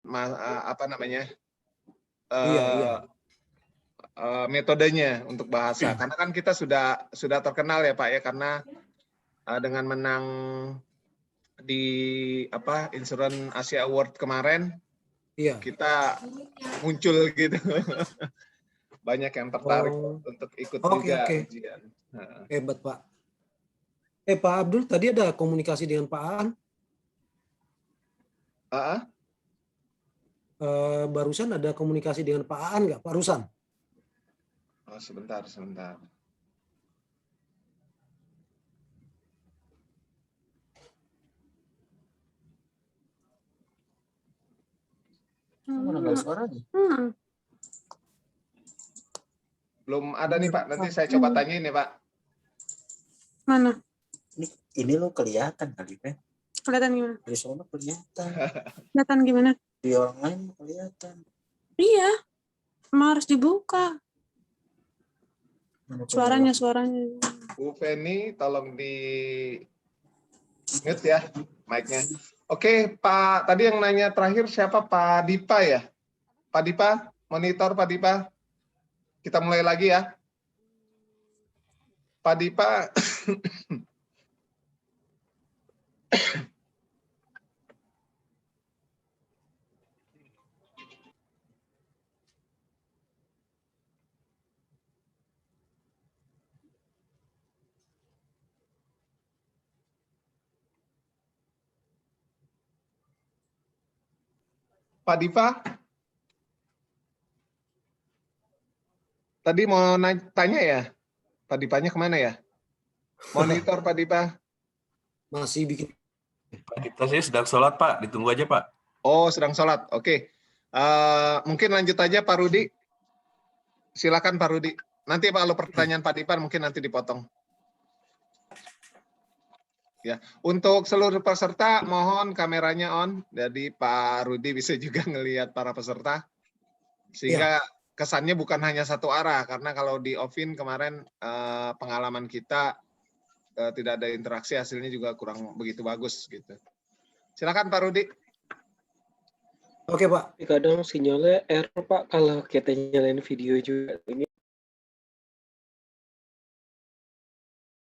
apa namanya Iya. metodenya untuk bahasa. Karena kan kita sudah terkenal ya Pak ya, karena dengan menang di Insurance Asia Award kemarin, Iya. kita muncul gitu. Banyak yang tertarik untuk ikut juga ujian. Hebat Pak. Pak Abdul, tadi ada komunikasi dengan Pak Aan? Barusan ada komunikasi dengan Pak Aan nggak, Pak Rusan? Oh, sebentar. Mana nggak ada suaranya? Belum ada nih Pak, nanti saya coba tanyain ya Pak. Mana? Ini lo kelihatan kali kan? Kelihatan gimana? Di sana kelihatan. Kelihatan gimana? Di orang lain kelihatan. Iya, emang harus dibuka. Suaranya. Bu Feni, tolong di mute ya mic-nya. Oke, Pak, tadi yang nanya terakhir siapa? Pak Dipa ya? Pak Dipa, monitor Pak Dipa. Kita mulai lagi ya. Pak Dipa. Pak Dipa. Tadi mau tanya ya? Pak Dipanya kemana ya? Monitor Pak Dipa. Masih bikin. Pak Dipta sih sedang sholat Pak, ditunggu aja Pak. Oh, sedang sholat. Oke. Mungkin lanjut aja Pak Rudi. Silakan Pak Rudi. Nanti kalau pertanyaan Pak Dipa mungkin nanti dipotong. Ya, untuk seluruh peserta mohon kameranya on. Jadi Pak Rudi bisa juga ngelihat para peserta. Sehingga kesannya bukan hanya satu arah, karena kalau di offin kemarin pengalaman kita tidak ada interaksi, hasilnya juga kurang begitu bagus gitu. Silakan Pak Rudi. Oke Pak. Kadang sinyalnya error Pak kalau kita nyalain video juga. Ini.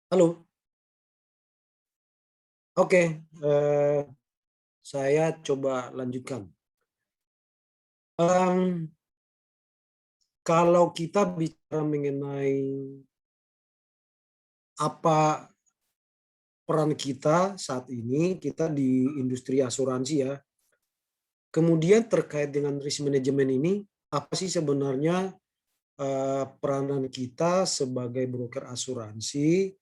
Halo. Oke, saya coba lanjutkan. Kalau kita bicara mengenai apa peran kita saat ini, kita di industri asuransi ya. Kemudian terkait dengan risk management ini, apa sih sebenarnya peranan kita sebagai broker asuransi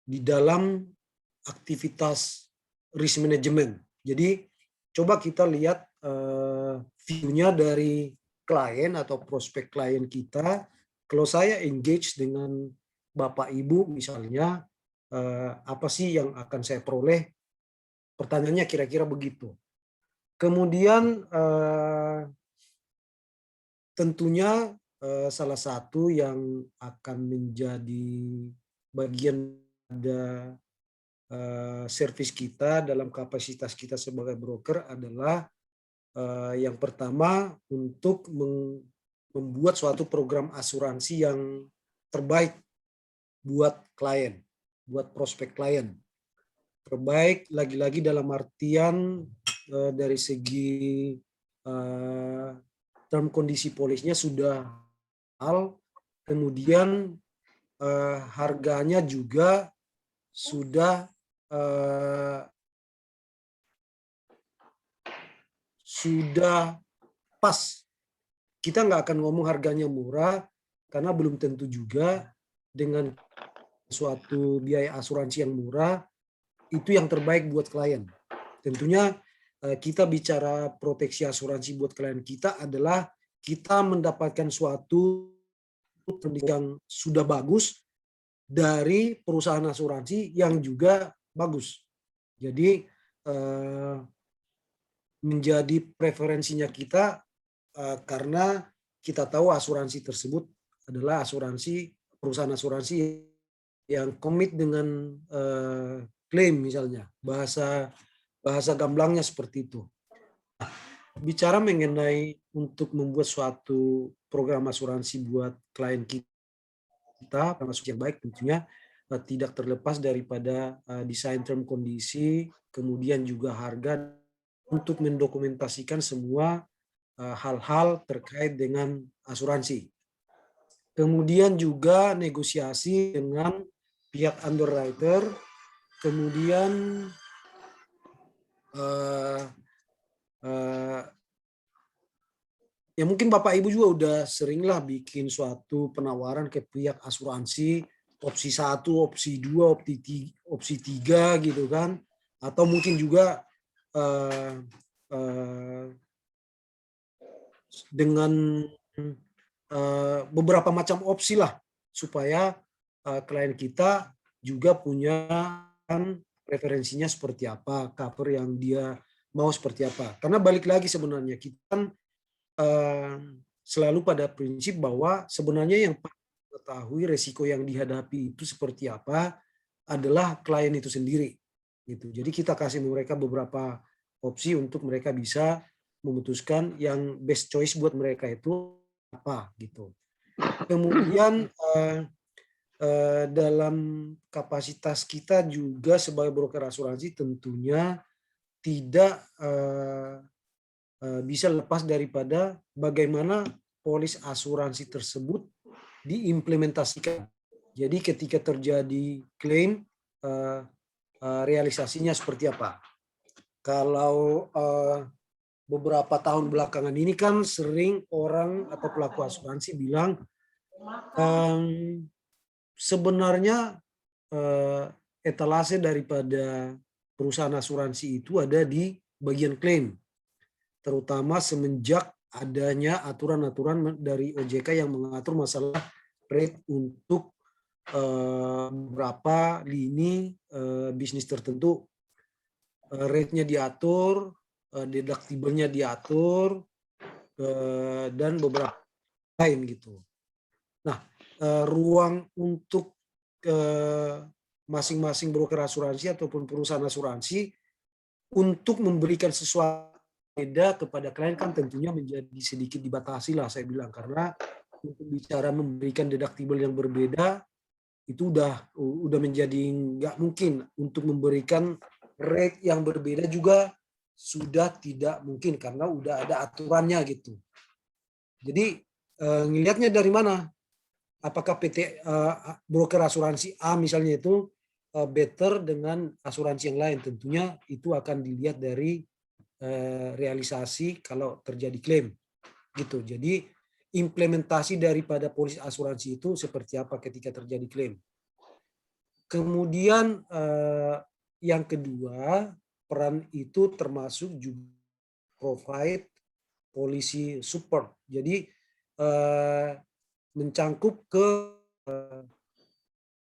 di dalam aktivitas risk management. Jadi coba kita lihat view-nya dari klien atau prospek klien kita. Kalau saya engage dengan Bapak Ibu misalnya, apa sih yang akan saya peroleh? Pertanyaannya kira-kira begitu. Kemudian tentunya salah satu yang akan menjadi bagian ada servis kita dalam kapasitas kita sebagai broker adalah yang pertama untuk membuat suatu program asuransi yang terbaik buat klien, buat prospek klien. Terbaik lagi-lagi dalam artian dari segi term kondisi polisnya sudah hal, kemudian harganya juga sudah pas. Kita nggak akan ngomong harganya murah karena belum tentu juga dengan suatu biaya asuransi yang murah itu yang terbaik buat klien. Tentunya kita bicara proteksi asuransi buat klien kita adalah kita mendapatkan suatu yang sudah bagus dari perusahaan asuransi yang juga bagus. Jadi menjadi preferensinya kita karena kita tahu asuransi tersebut adalah perusahaan asuransi yang komit dengan klaim misalnya. Bahasa bahasa gamblangnya seperti itu. Bicara mengenai untuk membuat suatu program asuransi buat klien kita, termasuk yang baik tentunya tidak terlepas daripada desain term kondisi, kemudian juga harga, untuk mendokumentasikan semua hal-hal terkait dengan asuransi. Kemudian juga negosiasi dengan pihak underwriter, kemudian ya mungkin Bapak Ibu juga udah seringlah bikin suatu penawaran ke pihak asuransi, opsi 1, opsi 2, opsi 3 gitu kan. Atau mungkin juga dengan beberapa macam opsi lah, supaya klien kita juga punya preferensinya seperti apa, cover yang dia mau seperti apa. Karena balik lagi sebenarnya kita kan selalu pada prinsip bahwa sebenarnya yang mengetahui resiko yang dihadapi itu seperti apa adalah klien itu sendiri. Gitu. Jadi kita kasih mereka beberapa opsi untuk mereka bisa memutuskan yang best choice buat mereka itu apa gitu. Kemudian dalam kapasitas kita juga sebagai broker asuransi tentunya tidak bisa lepas daripada bagaimana polis asuransi tersebut diimplementasikan. Jadi ketika terjadi klaim, realisasinya seperti apa. Kalau beberapa tahun belakangan ini kan sering orang atau pelaku asuransi bilang sebenarnya etalase daripada perusahaan asuransi itu ada di bagian klaim, terutama semenjak adanya aturan-aturan dari OJK yang mengatur masalah rate untuk beberapa lini bisnis tertentu. Rate-nya diatur, deductible-nya diatur, dan beberapa lain gitu. Nah, ruang untuk masing-masing broker asuransi ataupun perusahaan asuransi untuk memberikan sesuatu beda kepada klien kan tentunya menjadi sedikit dibatasi lah saya bilang, karena untuk bicara memberikan deductible yang berbeda itu udah menjadi nggak mungkin. Untuk memberikan rate yang berbeda juga sudah tidak mungkin karena udah ada aturannya gitu. Jadi ngelihatnya dari mana? Apakah PT broker asuransi A misalnya itu better dengan asuransi yang lain? Tentunya itu akan dilihat dari realisasi kalau terjadi klaim gitu. Jadi implementasi daripada polis asuransi itu seperti apa ketika terjadi klaim. Kemudian yang kedua, peran itu termasuk juga provide policy support. Jadi mencangkup ke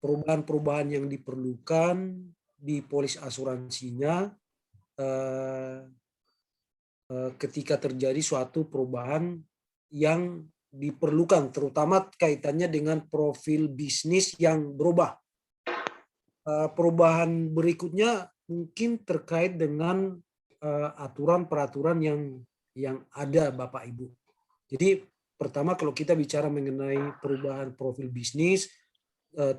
perubahan-perubahan yang diperlukan di polis asuransinya ketika terjadi suatu perubahan yang diperlukan, terutama kaitannya dengan profil bisnis yang berubah. Perubahan berikutnya mungkin terkait dengan aturan-peraturan yang ada Bapak Ibu. Jadi pertama kalau kita bicara mengenai perubahan profil bisnis,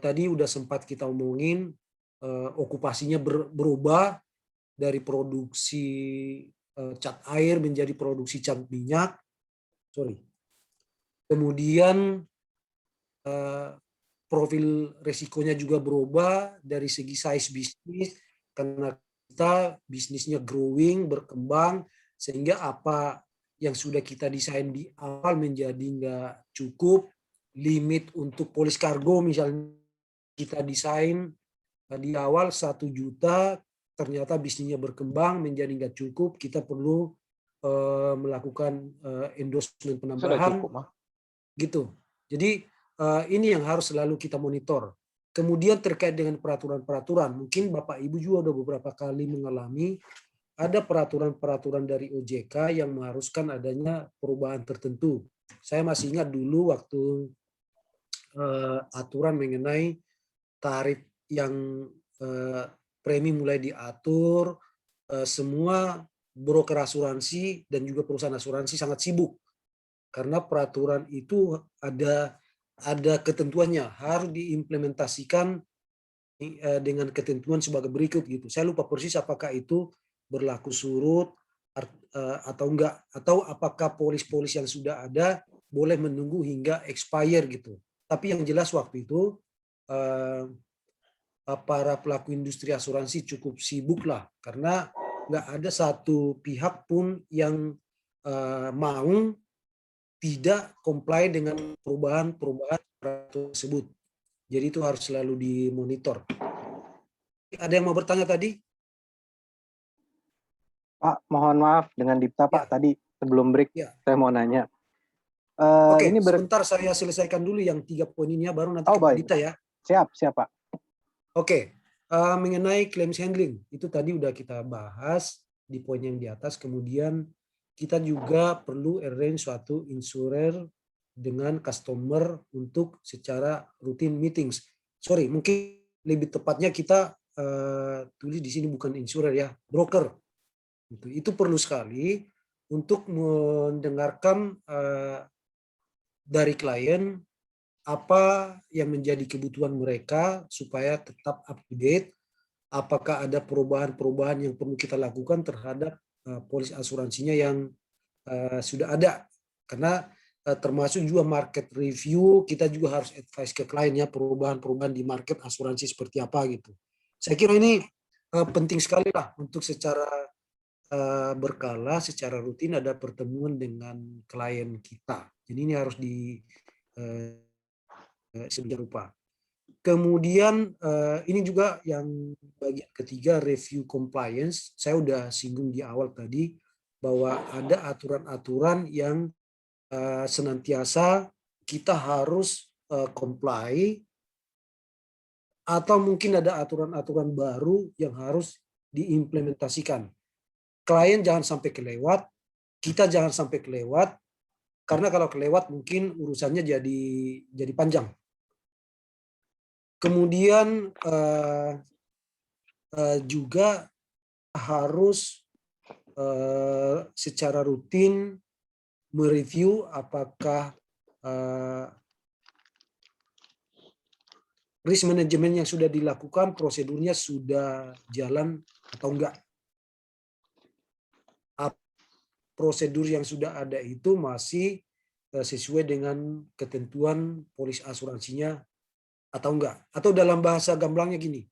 tadi udah sempat kita omongin okupasinya berubah dari produksi cat air menjadi produksi cat minyak. Kemudian profil resikonya juga berubah dari segi size bisnis karena kita bisnisnya growing, berkembang, sehingga apa yang sudah kita desain di awal menjadi nggak cukup. Limit untuk polis kargo misalnya kita desain di awal 1 juta, ternyata bisnisnya berkembang menjadi nggak cukup, kita perlu melakukan endorsement penambahan gitu. Jadi ini yang harus selalu kita monitor. Kemudian terkait dengan peraturan-peraturan, mungkin Bapak Ibu juga udah beberapa kali mengalami ada peraturan-peraturan dari OJK yang mengharuskan adanya perubahan tertentu. Saya masih ingat dulu waktu aturan mengenai tarif yang premi mulai diatur, semua broker asuransi dan juga perusahaan asuransi sangat sibuk karena peraturan itu ada ketentuannya, harus diimplementasikan dengan ketentuan sebagai berikut gitu. Saya lupa persis apakah itu berlaku surut atau enggak, atau apakah polis-polis yang sudah ada boleh menunggu hingga expire gitu. Tapi yang jelas waktu itu para pelaku industri asuransi cukup sibuk lah karena nggak ada satu pihak pun yang mau tidak comply dengan perubahan-perubahan tersebut. Jadi itu harus selalu dimonitor. Ada yang mau bertanya tadi? Pak, mohon maaf dengan Dipta Pak, Ya. tadi sebelum break Ya. saya mau nanya. Oke, Ini sebentar saya selesaikan dulu yang 3 poin ini ya, baru nanti ke baik. Dita ya. Siap Pak. Oke, mengenai claims handling, itu tadi udah kita bahas di poin yang di atas. Kemudian kita juga perlu arrange suatu insurer dengan customer untuk secara rutin meetings. Sorry, mungkin lebih tepatnya kita tulis di sini bukan insurer ya, broker. Itu perlu sekali untuk mendengarkan dari klien apa yang menjadi kebutuhan mereka supaya tetap up to date, apakah ada perubahan-perubahan yang perlu kita lakukan terhadap polis asuransinya yang sudah ada. Karena termasuk juga market review, kita juga harus advice ke kliennya perubahan-perubahan di market asuransi seperti apa gitu. Saya kira ini penting sekali lah untuk secara berkala, secara rutin ada pertemuan dengan klien kita. Jadi ini harus di sedemikian rupa. Kemudian ini juga yang bagian ketiga, review compliance. Saya udah singgung di awal tadi bahwa ada aturan-aturan yang senantiasa kita harus comply, atau mungkin ada aturan-aturan baru yang harus diimplementasikan. Klien jangan sampai kelewat, kita jangan sampai kelewat, karena kalau kelewat mungkin urusannya jadi panjang. Kemudian juga harus secara rutin mereview apakah risk management yang sudah dilakukan, prosedurnya sudah jalan atau enggak. Prosedur yang sudah ada itu masih sesuai dengan ketentuan polis asuransinya atau enggak. Atau dalam bahasa gamblangnya gini,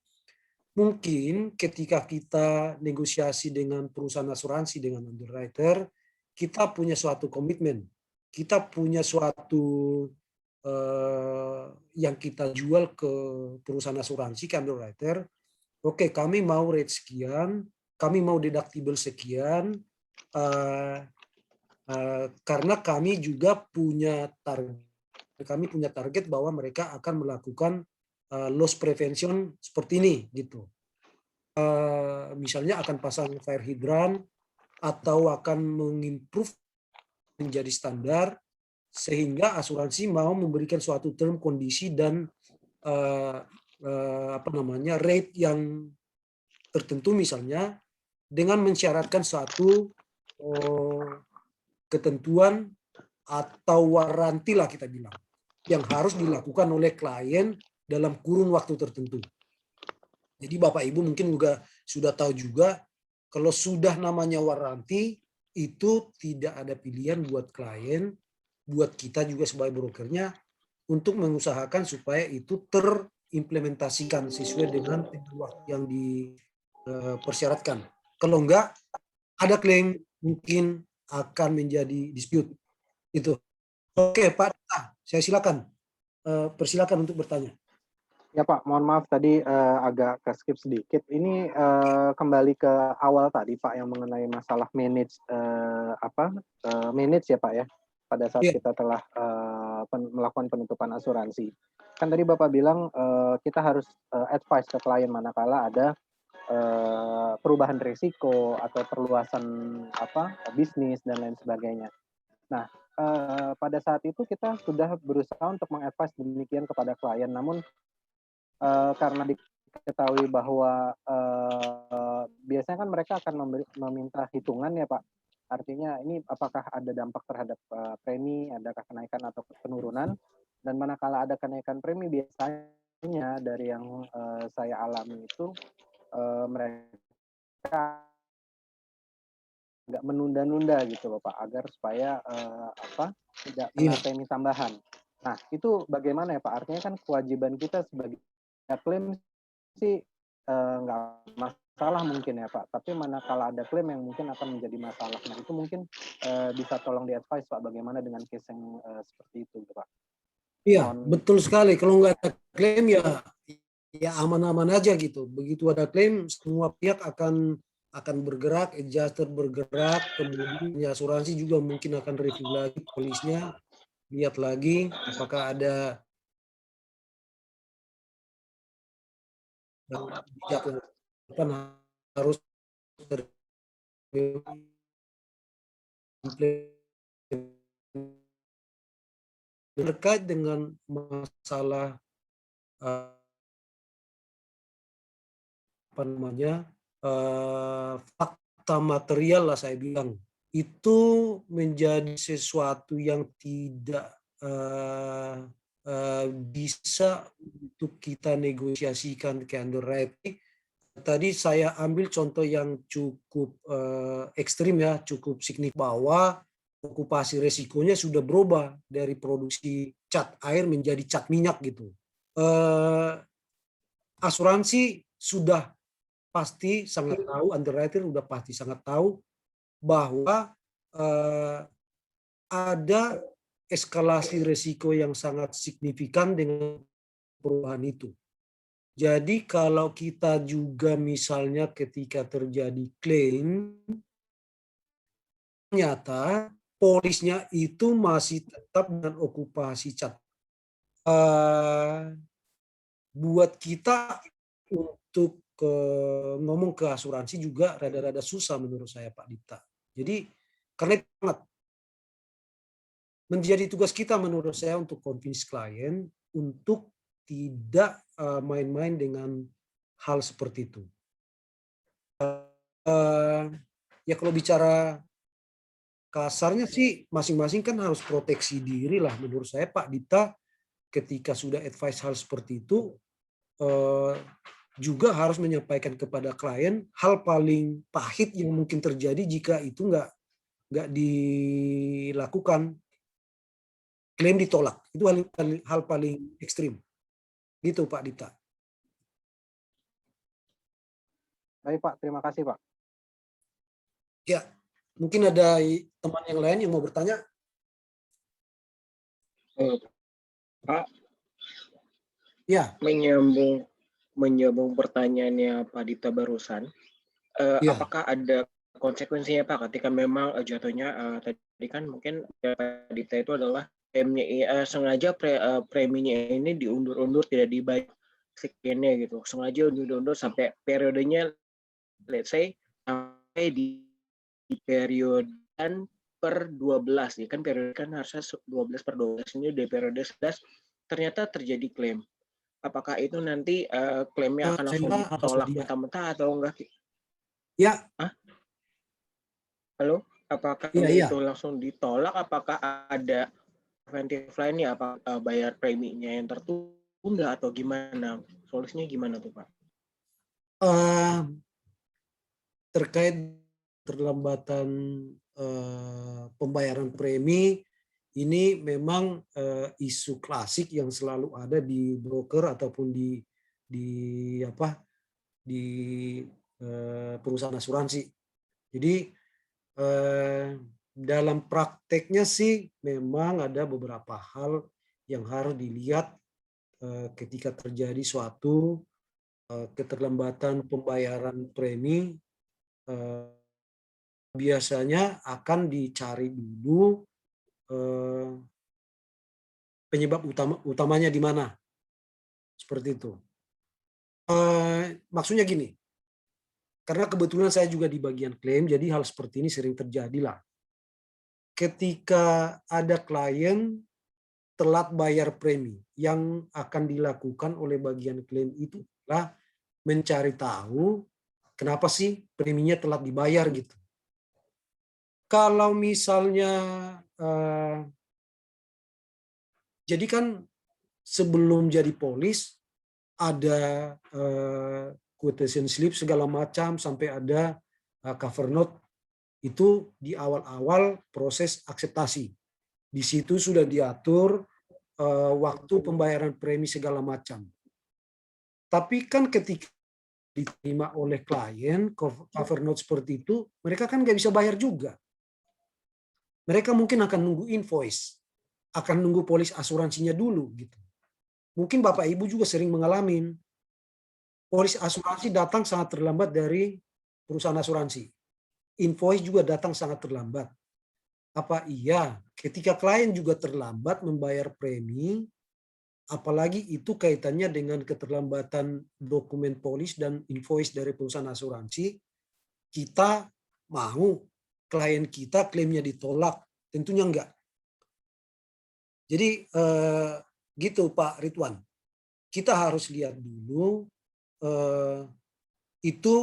mungkin ketika kita negosiasi dengan perusahaan asuransi, dengan underwriter, kita punya suatu komitmen, kita punya suatu yang kita jual ke perusahaan asuransi, ke underwriter, oke, kami mau rate sekian, kami mau deductible sekian, karena kami juga punya target bahwa mereka akan melakukan loss prevention seperti ini gitu. Misalnya akan pasang fire hydrant atau akan mengimprove menjadi standar sehingga asuransi mau memberikan suatu term, kondisi dan rate yang tertentu misalnya dengan mensyaratkan suatu ketentuan atau waranti lah kita bilang yang harus dilakukan oleh klien dalam kurun waktu tertentu. Jadi Bapak Ibu mungkin juga sudah tahu juga kalau sudah namanya waranti itu tidak ada pilihan buat klien, buat kita juga sebagai brokernya untuk mengusahakan supaya itu terimplementasikan sesuai dengan waktu yang dipersyaratkan. Kalau enggak, ada klaim mungkin akan menjadi dispute. Itu. Oke Pak, saya silakan. Persilakan untuk bertanya. Ya Pak, mohon maaf tadi agak ke skip sedikit. Ini kembali ke awal tadi Pak yang mengenai masalah manage manage ya Pak ya. Pada saat kita telah melakukan penutupan asuransi. Kan tadi Bapak bilang kita harus advice ke klien manakala ada perubahan risiko atau perluasan bisnis dan lain sebagainya. Nah, pada saat itu kita sudah berusaha untuk mengadvise demikian kepada klien, namun karena di ketahui bahwa biasanya kan mereka akan meminta hitungan ya Pak. Artinya ini apakah ada dampak terhadap premi, adakah kenaikan atau penurunan, dan manakala ada kenaikan premi biasanya dari yang saya alami itu mereka nggak menunda-nunda gitu loh Pak, agar supaya tidak kena premi tambahan. Nah itu bagaimana ya Pak? Artinya kan kewajiban kita sebagai klaim sih nggak masalah mungkin ya Pak, tapi manakala ada klaim yang mungkin akan menjadi masalah. Nah itu mungkin bisa tolong di-advise Pak, bagaimana dengan case yang seperti itu Pak. Iya, betul sekali. Kalau nggak ada klaim ya aman-aman aja gitu. Begitu ada klaim, semua pihak akan bergerak, adjuster bergerak, kemudian asuransi juga mungkin akan review lagi polisnya, lihat lagi apakah ada bijak yang harus terkait dengan masalah fakta material lah saya bilang, itu menjadi sesuatu yang tidak bisa untuk kita negosiasikan ke underwriting. Tadi saya ambil contoh yang cukup ekstrim ya, cukup signifikan, bahwa okupasi resikonya sudah berubah dari produksi cat air menjadi cat minyak gitu. Asuransi sudah pasti sangat tahu, underwriter sudah pasti sangat tahu bahwa ada eskalasi resiko yang sangat signifikan dengan perubahan itu. Jadi kalau kita juga misalnya ketika terjadi klaim, ternyata polisnya itu masih tetap dengan okupasi cat. Buat kita untuk ngomong ke asuransi juga rada-rada susah menurut saya Pak Dita. Jadi karena itu menjadi tugas kita menurut saya untuk convince klien untuk tidak main-main dengan hal seperti itu. Ya kalau bicara kasarnya sih masing-masing kan harus proteksi diri lah menurut saya Pak Dita. Ketika sudah advice hal seperti itu juga harus menyampaikan kepada klien hal paling pahit yang mungkin terjadi jika itu nggak dilakukan. Klaim ditolak, itu hal paling ekstrim. Gitu Pak Dita. Baik Pak, terima kasih Pak. Ya, mungkin ada teman yang lain yang mau bertanya. Pak, ya, menyambung pertanyaannya Pak Dita barusan, apakah ada konsekuensinya Pak ketika memang jatuhnya tadi kan mungkin Pak Dita itu adalah sengaja preminya ini diundur-undur, tidak dibayar sekiannya gitu, sengaja undur-undur sampai periodenya let's say sampai di periode per 12 ya kan, periode kan harusnya 12/12, ini di periode 11 ternyata terjadi klaim. Apakah itu nanti klaimnya akan langsung ditolak mentah-mentah atau enggak? Ya. Halo, apakah itu langsung ditolak? Apakah ada preventif lainnya? Apa bayar preminya yang tertunda atau gimana? Solusinya gimana tuh Pak? Terkait terlambatan pembayaran premi, ini memang isu klasik yang selalu ada di broker ataupun di perusahaan asuransi. Jadi dalam prakteknya sih memang ada beberapa hal yang harus dilihat ketika terjadi suatu keterlambatan pembayaran premi. Biasanya akan dicari dulu penyebab utamanya di mana. Seperti itu. Maksudnya gini, karena kebetulan saya juga di bagian klaim, jadi hal seperti ini sering terjadi lah. Ketika ada klien telat bayar premi, yang akan dilakukan oleh bagian klaim itu adalah mencari tahu kenapa sih preminya telat dibayar gitu. Kalau misalnya jadi kan sebelum jadi polis ada quotation slip segala macam sampai ada cover note, itu di awal-awal proses akseptasi. Di situ sudah diatur waktu pembayaran premi segala macam. Tapi kan ketika diterima oleh klien cover note seperti itu, mereka kan nggak bisa bayar juga. Mereka mungkin akan nunggu invoice, akan nunggu polis asuransinya dulu gitu. Mungkin Bapak Ibu juga sering mengalami polis asuransi datang sangat terlambat dari perusahaan asuransi. Invoice juga datang sangat terlambat. Apa iya ketika klien juga terlambat membayar premi, apalagi itu kaitannya dengan keterlambatan dokumen polis dan invoice dari perusahaan asuransi, kita mau klien kita klaimnya ditolak? Tentunya enggak. Jadi gitu Pak Ridwan, kita harus lihat dulu itu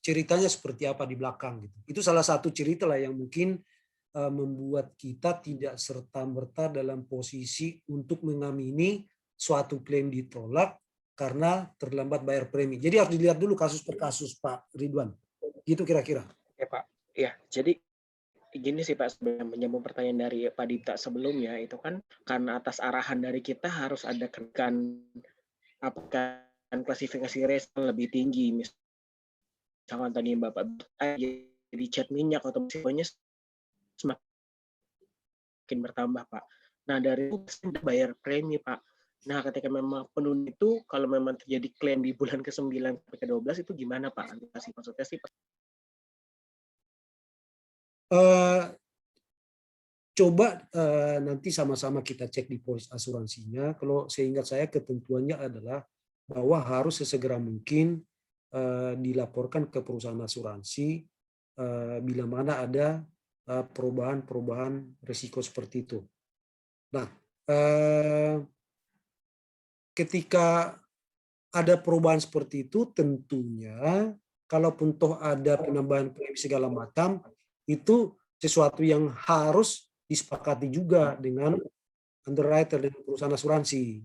ceritanya seperti apa di belakang gitu. Itu salah satu cerita lah yang mungkin membuat kita tidak serta-merta dalam posisi untuk mengamini suatu klaim ditolak karena terlambat bayar premi. Jadi harus dilihat dulu kasus per kasus Pak Ridwan. Gitu kira-kira. Ya Pak. Ya, jadi gini sih Pak, sebenarnya menyambung pertanyaan dari Pak Dita sebelumnya, itu kan karena atas arahan dari kita harus ada apakah klasifikasi risk lebih tinggi, misalkan tadi Bapak jadi cat minyak atau risikonya semakin bertambah Pak. Nah dari itu bayar premi Pak. Nah ketika memang penunda itu, kalau memang terjadi klaim di bulan ke-9 sampai ke-12 itu gimana Pak? Antisipasi maksudnya sih Pak. Coba nanti sama-sama kita cek di polis asuransinya. Kalau seingat saya ketentuannya adalah bahwa harus sesegera mungkin dilaporkan ke perusahaan asuransi bila mana ada perubahan risiko seperti itu. Nah, ketika ada perubahan seperti itu, tentunya kalaupun toh ada penambahan premi segala macam, itu sesuatu yang harus disepakati juga dengan underwriter dan perusahaan asuransi.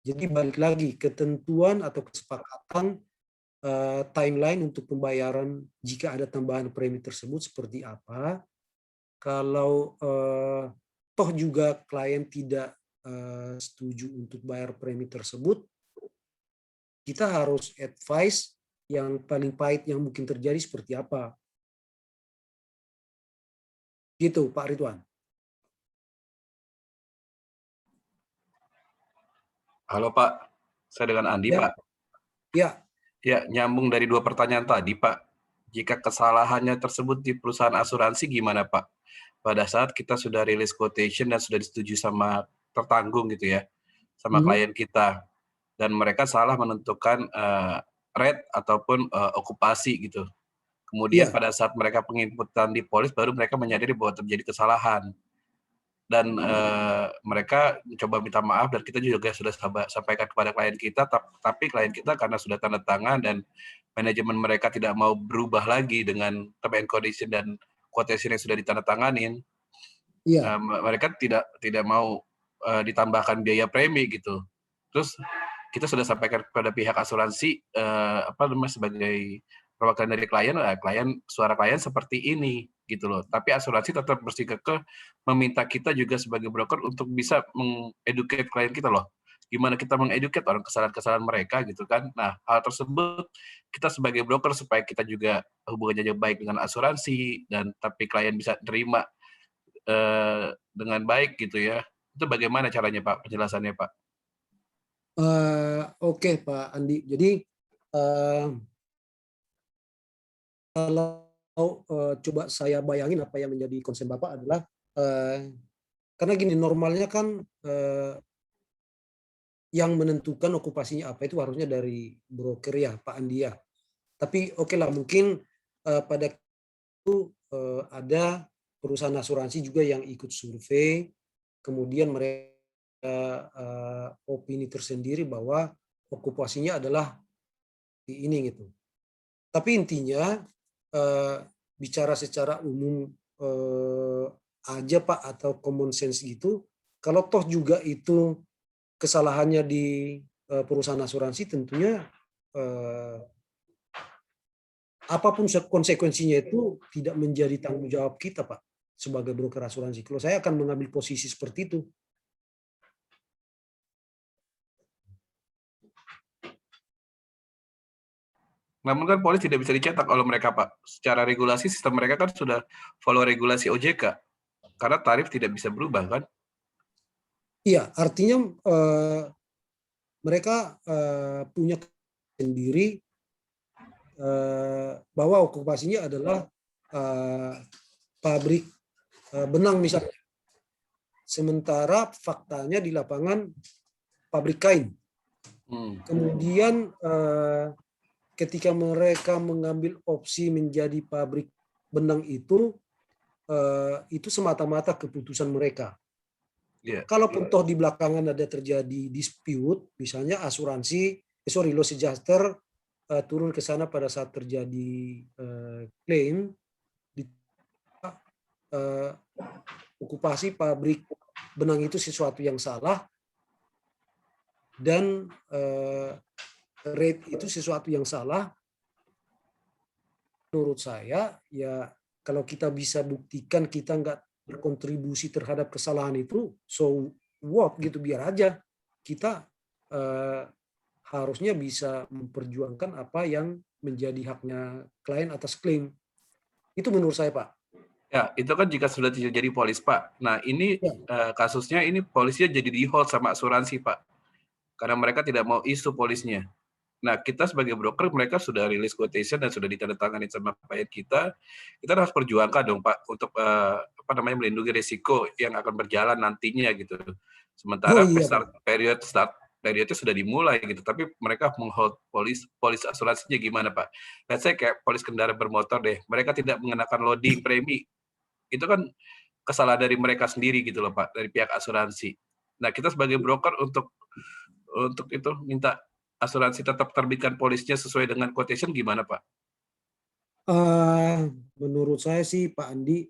Jadi balik lagi ketentuan atau kesepakatan timeline untuk pembayaran jika ada tambahan premi tersebut seperti apa. Kalau toh juga klien tidak setuju untuk bayar premi tersebut, kita harus advise yang paling pahit yang mungkin terjadi seperti apa. Gitu Pak Ridwan. Halo Pak, saya dengan Andi Ya. Pak. Ya. Ya, nyambung dari 2 pertanyaan tadi Pak. Jika kesalahannya tersebut di perusahaan asuransi gimana Pak? Pada saat kita sudah rilis quotation dan sudah disetujui sama tertanggung gitu ya, sama klien kita, dan mereka salah menentukan rate ataupun okupasi gitu. Kemudian pada saat mereka penginputan di polis, baru mereka menyadari bahwa terjadi kesalahan. Dan mereka mencoba minta maaf, dan kita juga sudah sampaikan kepada klien kita, tapi klien kita karena sudah tanda tangan dan manajemen mereka tidak mau berubah lagi dengan term and condition dan quotation yang sudah ditandatanganin, mereka tidak mau ditambahkan biaya premi gitu. Terus kita sudah sampaikan kepada pihak asuransi sebagai perwakilan dari klien, suara klien seperti ini gitu loh. Tapi asuransi tetap bersikukuh meminta kita juga sebagai broker untuk bisa mengeduket klien kita loh. Gimana kita mengeduket orang kesalahan-kesalahan mereka gitu kan. Nah, hal tersebut kita sebagai broker supaya kita juga hubungannya baik dengan asuransi dan tapi klien bisa terima dengan baik gitu ya. Itu bagaimana caranya Pak, penjelasannya Pak? Oke Pak Andi. Jadi kalau coba saya bayangin apa yang menjadi concern Bapak adalah karena gini, normalnya kan yang menentukan okupasinya apa itu harusnya dari broker ya Pak Andi ya. Tapi oke lah, mungkin pada itu ada perusahaan asuransi juga yang ikut survei, kemudian mereka opini tersendiri bahwa okupasinya adalah ini gitu. Tapi intinya bicara secara umum aja Pak, atau common sense gitu, kalau toh juga itu kesalahannya di perusahaan asuransi, tentunya apapun konsekuensinya itu tidak menjadi tanggung jawab kita Pak sebagai broker asuransi. Kalau saya akan mengambil posisi seperti itu. Namun kan polis tidak bisa dicetak oleh mereka, Pak. Secara regulasi sistem mereka kan sudah follow regulasi OJK. Karena tarif tidak bisa berubah kan? Iya, artinya mereka punya sendiri bahwa okupasinya adalah pabrik benang misalnya. Sementara faktanya di lapangan pabrik kain. Kemudian ketika mereka mengambil opsi menjadi pabrik benang itu semata-mata keputusan mereka. Kalaupun toh di belakangan ada terjadi dispute, misalnya asuransi, loss adjuster turun ke sana pada saat terjadi klaim, okupasi pabrik benang itu sesuatu yang salah, dan rate itu sesuatu yang salah. Menurut saya, ya kalau kita bisa buktikan kita nggak berkontribusi terhadap kesalahan itu, so what gitu, biar aja. Kita harusnya bisa memperjuangkan apa yang menjadi haknya klien atas klaim. Itu menurut saya, Pak. Ya, itu kan jika sudah tidak jadi polis, Pak. Nah, ini kasusnya ini polisnya jadi di hold sama asuransi, Pak. Karena mereka tidak mau isu polisnya. Nah, kita sebagai broker, mereka sudah rilis quotation dan sudah ditandatangani sama klien kita. Kita harus perjuangkan dong, Pak, untuk melindungi risiko yang akan berjalan nantinya gitu. Sementara periodnya sudah dimulai gitu, tapi mereka menghold polis asuransinya gimana, Pak? Let's say kayak polis kendaraan bermotor deh, mereka tidak mengenakan loading premi. Itu kan kesalahan dari mereka sendiri gitu loh, Pak, dari pihak asuransi. Nah, kita sebagai broker untuk itu minta asuransi tetap terbitkan polisnya sesuai dengan quotation gimana, Pak? Menurut saya sih, Pak Andi,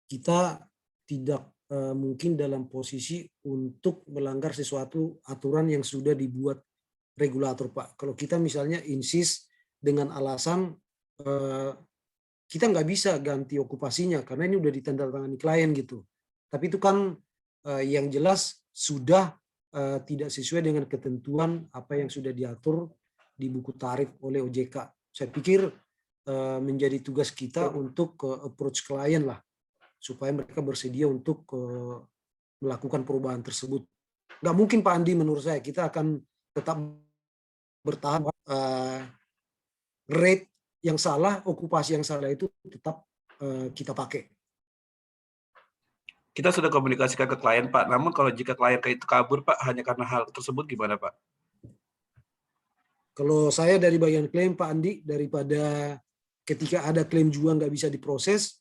kita tidak mungkin dalam posisi untuk melanggar sesuatu aturan yang sudah dibuat regulator, Pak. Kalau kita misalnya insist dengan alasan kita nggak bisa ganti okupasinya karena ini udah ditandatangani klien gitu. Tapi itu kan yang jelas sudah tidak sesuai dengan ketentuan apa yang sudah diatur di buku tarif oleh OJK. Saya pikir menjadi tugas kita untuk approach klien lah, supaya mereka bersedia untuk melakukan perubahan tersebut. Nggak mungkin, Pak Andi, menurut saya kita akan tetap bertahan rate yang salah, okupasi yang salah itu tetap kita pakai. Kita sudah komunikasikan ke klien, Pak. Namun kalau jika klien itu kabur, Pak, hanya karena hal tersebut gimana, Pak? Kalau saya dari bagian klaim, Pak Andi, daripada ketika ada klaim juga nggak bisa diproses,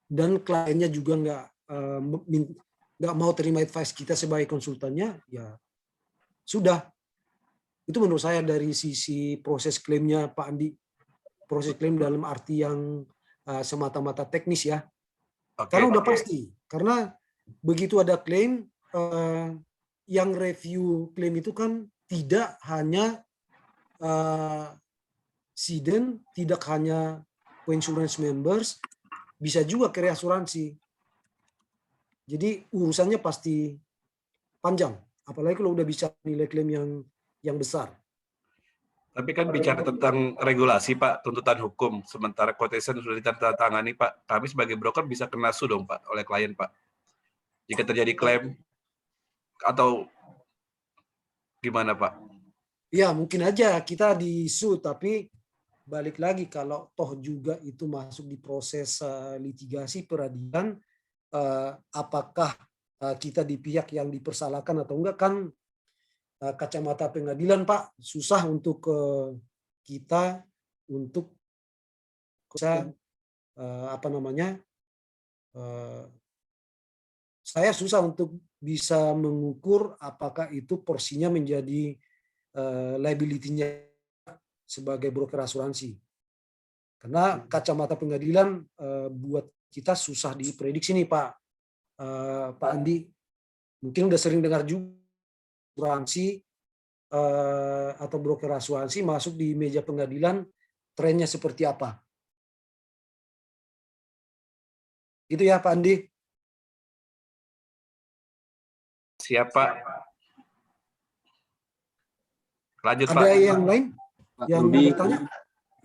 dan kliennya juga nggak mau terima advice kita sebagai konsultannya, ya sudah. Itu menurut saya dari sisi proses klaimnya, Pak Andi. Proses klaim dalam arti yang semata-mata teknis ya. Karena udah pasti. Karena begitu ada klaim, yang review klaim itu kan tidak hanya Siden, tidak hanya co-insurance members, bisa juga carrier asuransi. Jadi urusannya pasti panjang. Apalagi kalau udah bisa nilai klaim yang besar. Tapi kan bicara tentang regulasi, Pak, tuntutan hukum. Sementara quotation sudah ditandatangani, Pak. Kami sebagai broker bisa kena sue dong, Pak, oleh klien, Pak. Jika terjadi klaim atau gimana, Pak? Ya, mungkin aja kita di-sue, tapi balik lagi kalau toh juga itu masuk di proses litigasi peradilan, apakah kita di pihak yang dipersalahkan atau enggak, kan kacamata pengadilan, Pak, susah untuk kita untuk bisa saya susah untuk bisa mengukur apakah itu porsinya menjadi liability-nya sebagai broker asuransi. Karena kacamata pengadilan buat kita susah diprediksi nih Pak Andi. Mungkin udah sering dengar juga asuransi atau broker asuransi masuk di meja pengadilan, trennya seperti apa. Gitu ya Pak Andi. Siapa? Lanjut Ada Pak. yang lain Pak yang Rudi. bertanya?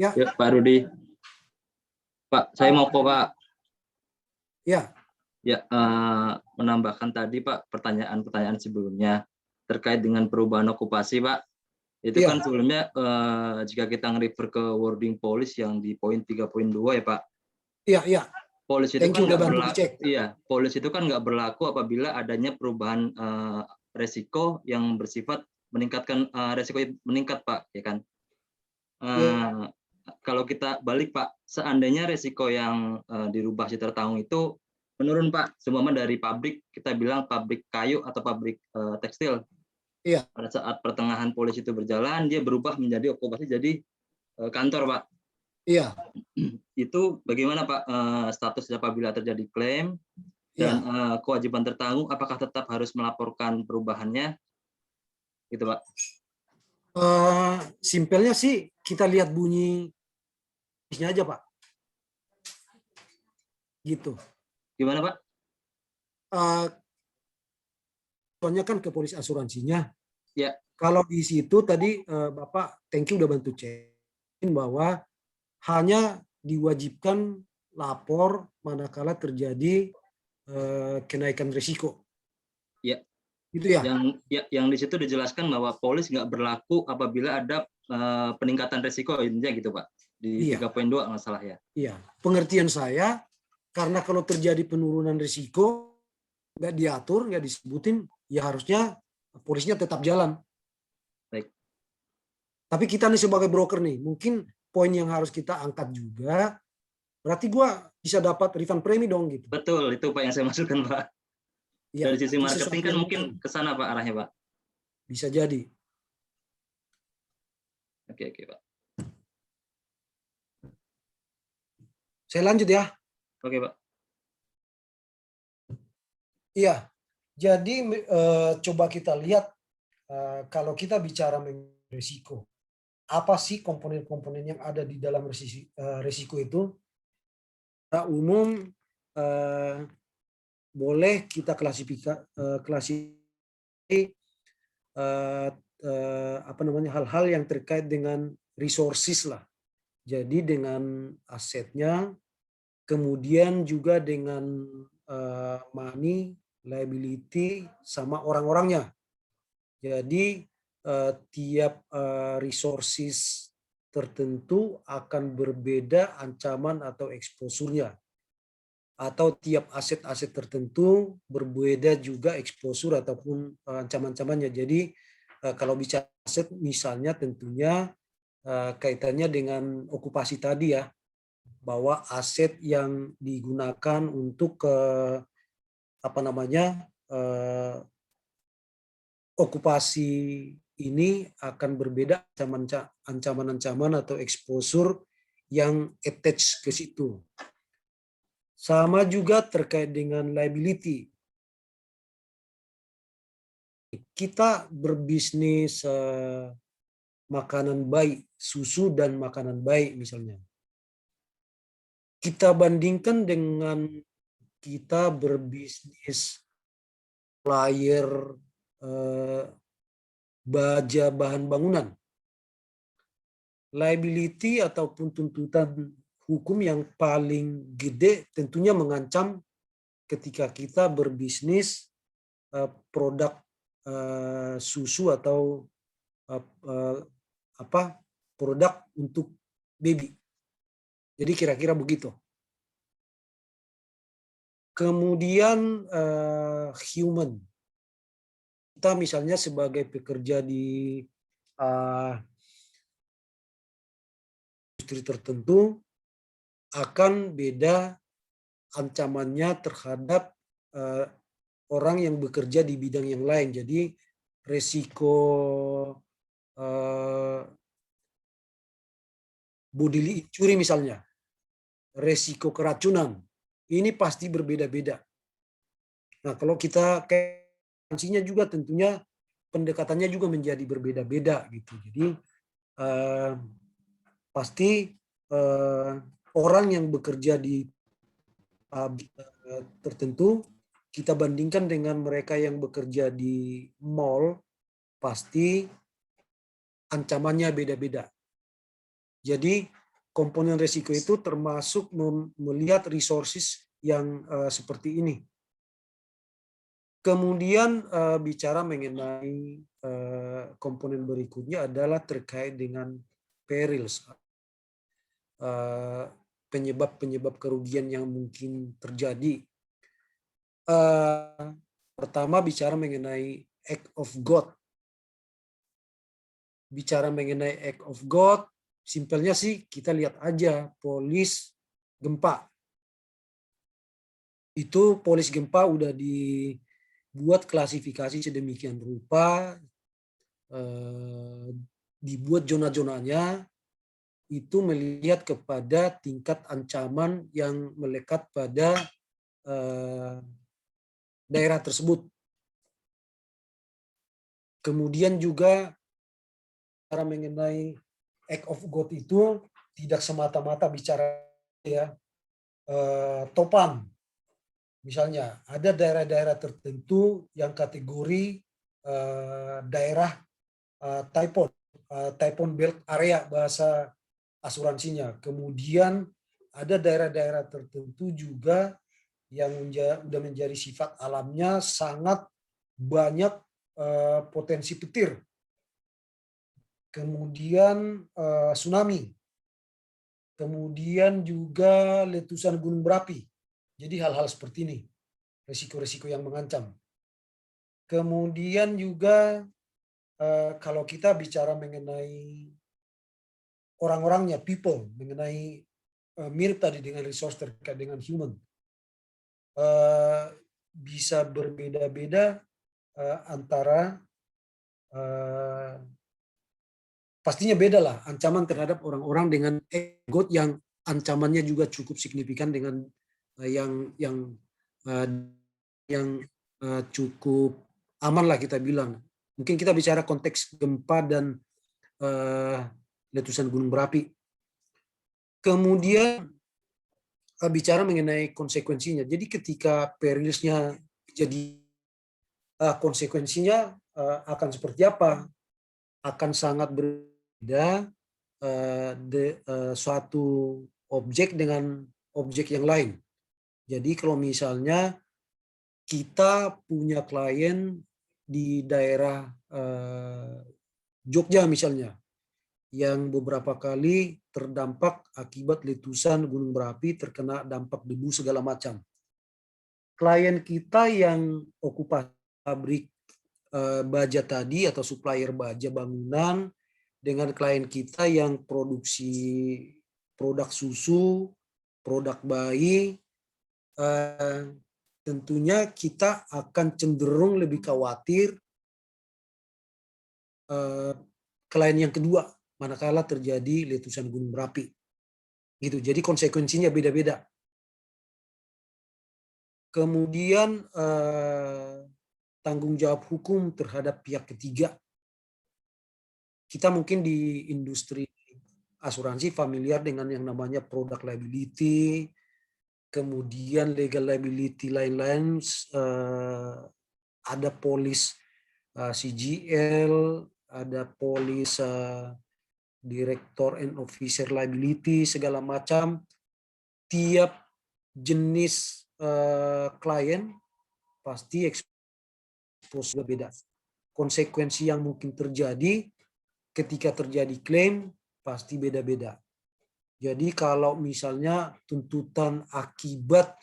Ya. Ya, Pak Rudi. Pak, saya mau kok Pak. Ya. Ya, menambahkan tadi Pak pertanyaan-pertanyaan sebelumnya terkait dengan perubahan okupasi Pak. Itu Ya. kan sebelumnya jika kita nge-refer ke wording polis yang di poin 3.2 ya Pak. Iya, iya. Polis itu Thank kan you, udah nggak bantu berlaku. dicek. Iya, polis itu kan nggak berlaku apabila adanya perubahan resiko yang bersifat meningkatkan resiko meningkat Pak, ya kan? Ya. Kalau kita balik Pak, seandainya resiko yang dirubah secara tanggung itu menurun Pak, semua dari pabrik, kita bilang pabrik kayu atau pabrik tekstil. Iya. Pada saat pertengahan polis itu berjalan, dia berubah menjadi okupasi jadi kantor Pak. Iya. Itu bagaimana Pak status apabila terjadi klaim dan kewajiban tertanggung, apakah tetap harus melaporkan perubahannya, gitu Pak? Simpelnya sih kita lihat bunyinya aja Pak. Gitu. Gimana Pak? Soalnya kan ke polis asuransinya. Ya. Kalau di situ tadi Bapak, thank you udah bantu cek bahwa hanya diwajibkan lapor manakala terjadi kenaikan risiko. Ya. Itu ya. Yang di situ dijelaskan bahwa polis nggak berlaku apabila ada peningkatan risiko, intinya gitu Pak. Di 3.2 nggak salah ya. Iya. Pengertian saya, karena kalau terjadi penurunan risiko nggak diatur, nggak disebutin, ya harusnya polisnya tetap jalan. Baik. Tapi kita nih sebagai broker nih, mungkin poin yang harus kita angkat juga, berarti gua bisa dapat refund premi dong gitu. Betul, itu Pak yang saya maksudkan Pak. Ya, dari sisi marketing kan mungkin ke sana Pak arahnya Pak. Bisa jadi. Oke Pak. Saya lanjut ya. Oke Pak. Iya. Jadi coba kita lihat kalau kita bicara mengenai risiko, apa sih komponen-komponen yang ada di dalam risiko itu? Secara umum boleh kita klasifikasi hal-hal yang terkait dengan resources lah. Jadi dengan asetnya, kemudian juga dengan money, liability, sama orang-orangnya. Jadi tiap resources tertentu akan berbeda ancaman atau exposure-nya. Atau tiap aset-aset tertentu berbeda juga exposure ataupun ancaman-ancamannya. Jadi kalau bicara aset misalnya tentunya kaitannya dengan okupasi tadi ya, bahwa aset yang digunakan untuk okupasi ini akan berbeda ancaman-ancaman atau exposure yang attach ke situ. Sama juga terkait dengan liability. Kita berbisnis makanan bayi, susu dan makanan bayi misalnya. Kita bandingkan dengan kita berbisnis supplier baja bahan bangunan. Liability ataupun tuntutan hukum yang paling gede tentunya mengancam ketika kita berbisnis produk susu atau produk untuk baby. Jadi kira-kira begitu. Kemudian human. Kita misalnya sebagai pekerja di industri tertentu akan beda ancamannya terhadap orang yang bekerja di bidang yang lain. Jadi resiko bodily injury misalnya, resiko keracunan, ini pasti berbeda-beda. Nah, kalau kita sanksinya juga tentunya pendekatannya juga menjadi berbeda-beda gitu. Jadi pasti orang yang bekerja di tertentu kita bandingkan dengan mereka yang bekerja di mall, pasti ancamannya beda-beda. Jadi komponen risiko itu termasuk melihat resources yang seperti ini. Kemudian bicara mengenai komponen berikutnya adalah terkait dengan perils, penyebab-penyebab kerugian yang mungkin terjadi. Pertama bicara mengenai act of God. Bicara mengenai act of God, simpelnya sih kita lihat aja polis gempa. Itu polis gempa udah dibuat klasifikasi sedemikian rupa, dibuat zona-zonanya, itu melihat kepada tingkat ancaman yang melekat pada daerah tersebut. Kemudian juga cara mengenai act of God itu tidak semata-mata bicara ya topan. Misalnya ada daerah-daerah tertentu yang kategori daerah typhoon belt area bahasa asuransinya. Kemudian ada daerah-daerah tertentu juga yang sudah menjadi sifat alamnya sangat banyak potensi petir. Kemudian tsunami. Kemudian juga letusan gunung berapi. Jadi hal-hal seperti ini, risiko-risiko yang mengancam. Kemudian juga kalau kita bicara mengenai orang-orangnya, people, mengenai mirip tadi dengan resource terkait dengan human, bisa berbeda-beda antara pastinya beda lah ancaman terhadap orang-orang dengan ego yang ancamannya juga cukup signifikan dengan yang cukup aman lah kita bilang. Mungkin kita bicara konteks gempa dan letusan gunung berapi. Kemudian bicara mengenai konsekuensinya. Jadi ketika perilsnya jadi konsekuensinya akan seperti apa? Akan sangat berbeda suatu objek dengan objek yang lain. Jadi kalau misalnya kita punya klien di daerah Jogja misalnya, yang beberapa kali terdampak akibat letusan gunung berapi, terkena dampak debu segala macam. Klien kita yang okupasi pabrik baja tadi atau supplier baja bangunan dengan klien kita yang produksi produk susu, produk bayi, tentunya kita akan cenderung lebih khawatir klien yang kedua manakala terjadi letusan gunung berapi. Gitu. Jadi konsekuensinya beda-beda. Kemudian tanggung jawab hukum terhadap pihak ketiga. Kita mungkin di industri asuransi familiar dengan yang namanya product liability, kemudian legal liability lain-lain, ada polis CGL, ada polis director and officer liability, segala macam. Tiap jenis klien pasti expose beda. Konsekuensi yang mungkin terjadi ketika terjadi klaim pasti beda-beda. Jadi kalau misalnya tuntutan akibat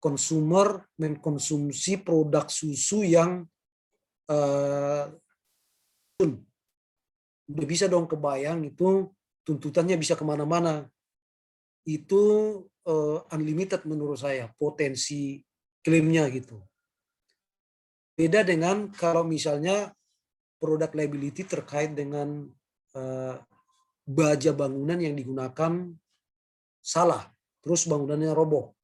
konsumer mengkonsumsi produk susu yang udah bisa dong kebayang itu tuntutannya bisa kemana-mana. itu unlimited menurut saya potensi klaimnya gitu. Beda dengan kalau misalnya produk liability terkait dengan baja bangunan yang digunakan salah, terus bangunannya roboh.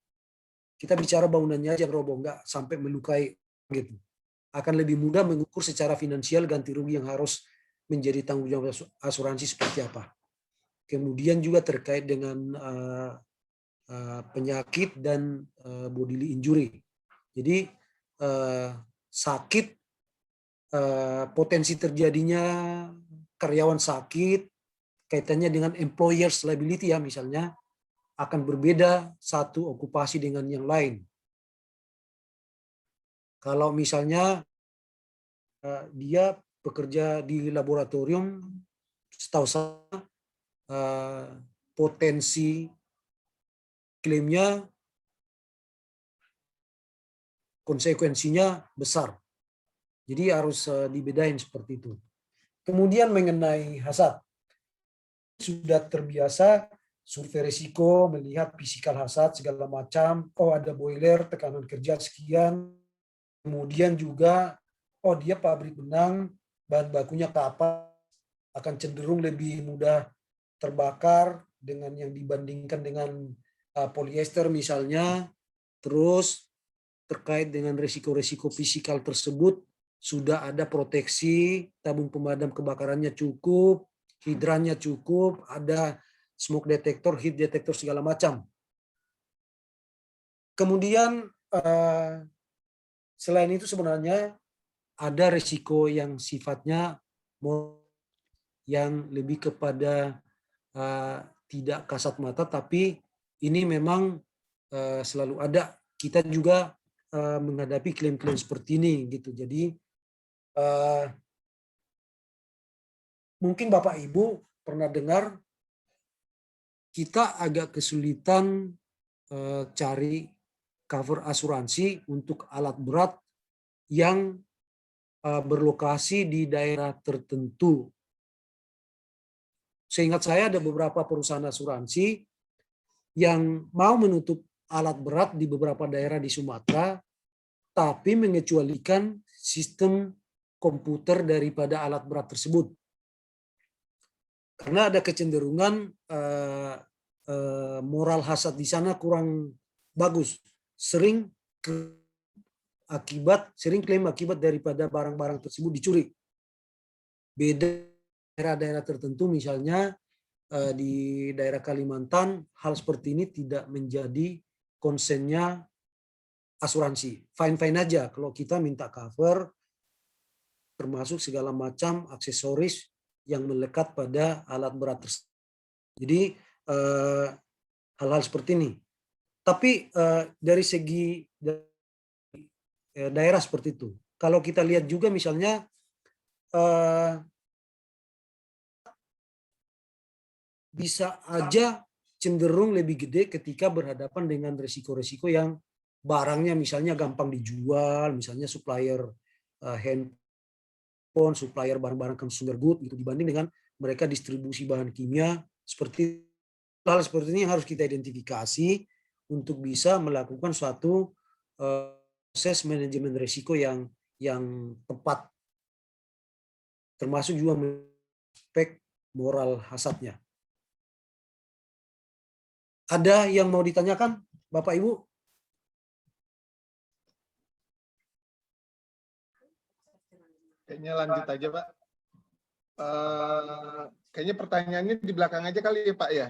Kita bicara bangunannya aja yang roboh, nggak sampai melukai gitu. Akan lebih mudah mengukur secara finansial ganti rugi yang harus menjadi tanggung jawab asuransi seperti apa. Kemudian juga terkait dengan penyakit dan bodily injury. Jadi sakit, potensi terjadinya karyawan sakit, kaitannya dengan employer's liability ya misalnya, akan berbeda satu okupasi dengan yang lain. Kalau misalnya dia bekerja di laboratorium, setahu saya potensi klaimnya, konsekuensinya besar. Jadi harus dibedain seperti itu. Kemudian mengenai hazard, sudah terbiasa survei risiko, melihat physical hazard segala macam. Oh ada boiler, tekanan kerja sekian. Kemudian juga oh dia pabrik benang, bahan bakunya kapas, akan cenderung lebih mudah terbakar dengan yang dibandingkan dengan polyester misalnya. Terus terkait dengan risiko-risiko fisikal tersebut sudah ada proteksi, tabung pemadam kebakarannya cukup, hidrannya cukup, ada smoke detector, heat detector segala macam. Kemudian selain itu sebenarnya ada risiko yang sifatnya yang lebih kepada tidak kasat mata, tapi ini memang selalu ada. Kita juga menghadapi klaim-klaim seperti ini gitu. Jadi mungkin Bapak Ibu pernah dengar kita agak kesulitan cari cover asuransi untuk alat berat yang berlokasi di daerah tertentu. Seingat saya ada beberapa perusahaan asuransi yang mau menutup alat berat di beberapa daerah di Sumatera, tapi mengecualikan sistem komputer daripada alat berat tersebut. Karena ada kecenderungan moral hazard di sana kurang bagus. Sering klaim akibat daripada barang-barang tersebut dicuri. Beda daerah-daerah tertentu misalnya di daerah Kalimantan, hal seperti ini tidak menjadi konsennya asuransi. Fine-fine aja kalau kita minta cover termasuk segala macam aksesoris yang melekat pada alat berat tersebut. Jadi hal-hal seperti ini. Tapi dari segi daerah seperti itu, kalau kita lihat juga misalnya bisa aja cenderung lebih gede ketika berhadapan dengan risiko-risiko yang barangnya misalnya gampang dijual, misalnya supplier handphone, supplier barang-barang consumer good gitu, dibanding dengan mereka distribusi bahan kimia. Seperti hal seperti ini harus kita identifikasi untuk bisa melakukan suatu proses manajemen risiko yang tepat, termasuk juga aspek moral hazardnya. Ada yang mau ditanyakan, Bapak Ibu? Kayaknya lanjut aja, Pak. Kayaknya pertanyaannya di belakang aja kali ya, Pak ya.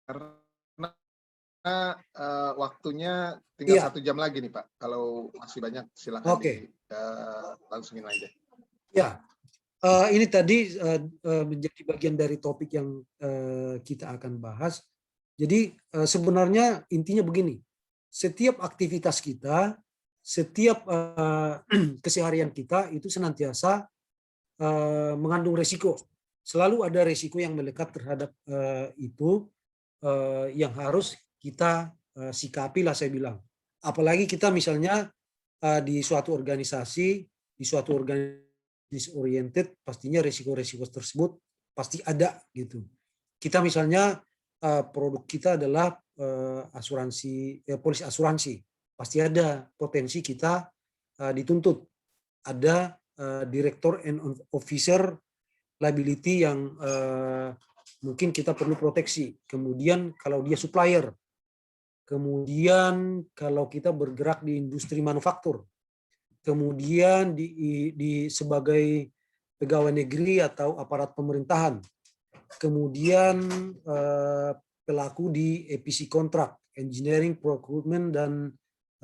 Karena waktunya tinggal 1 jam lagi nih, Pak. Kalau masih banyak silakan langsungin aja. Ya, ini tadi menjadi bagian dari topik yang kita akan bahas. Jadi sebenarnya intinya begini, setiap aktivitas kita, setiap keseharian kita itu senantiasa mengandung resiko. Selalu ada resiko yang melekat terhadap itu yang harus kita sikapi lah saya bilang. Apalagi kita misalnya di suatu organisasi, di suatu organisasi oriented, pastinya resiko-resiko tersebut pasti ada gitu. Kita misalnya produk kita adalah asuransi, polis asuransi. Pasti ada potensi kita dituntut. Ada direktur and officer liability yang mungkin kita perlu proteksi. Kemudian kalau dia supplier, kemudian kalau kita bergerak di industri manufaktur, kemudian di sebagai pegawai negeri atau aparat pemerintahan, kemudian pelaku di EPC kontrak, engineering, procurement, dan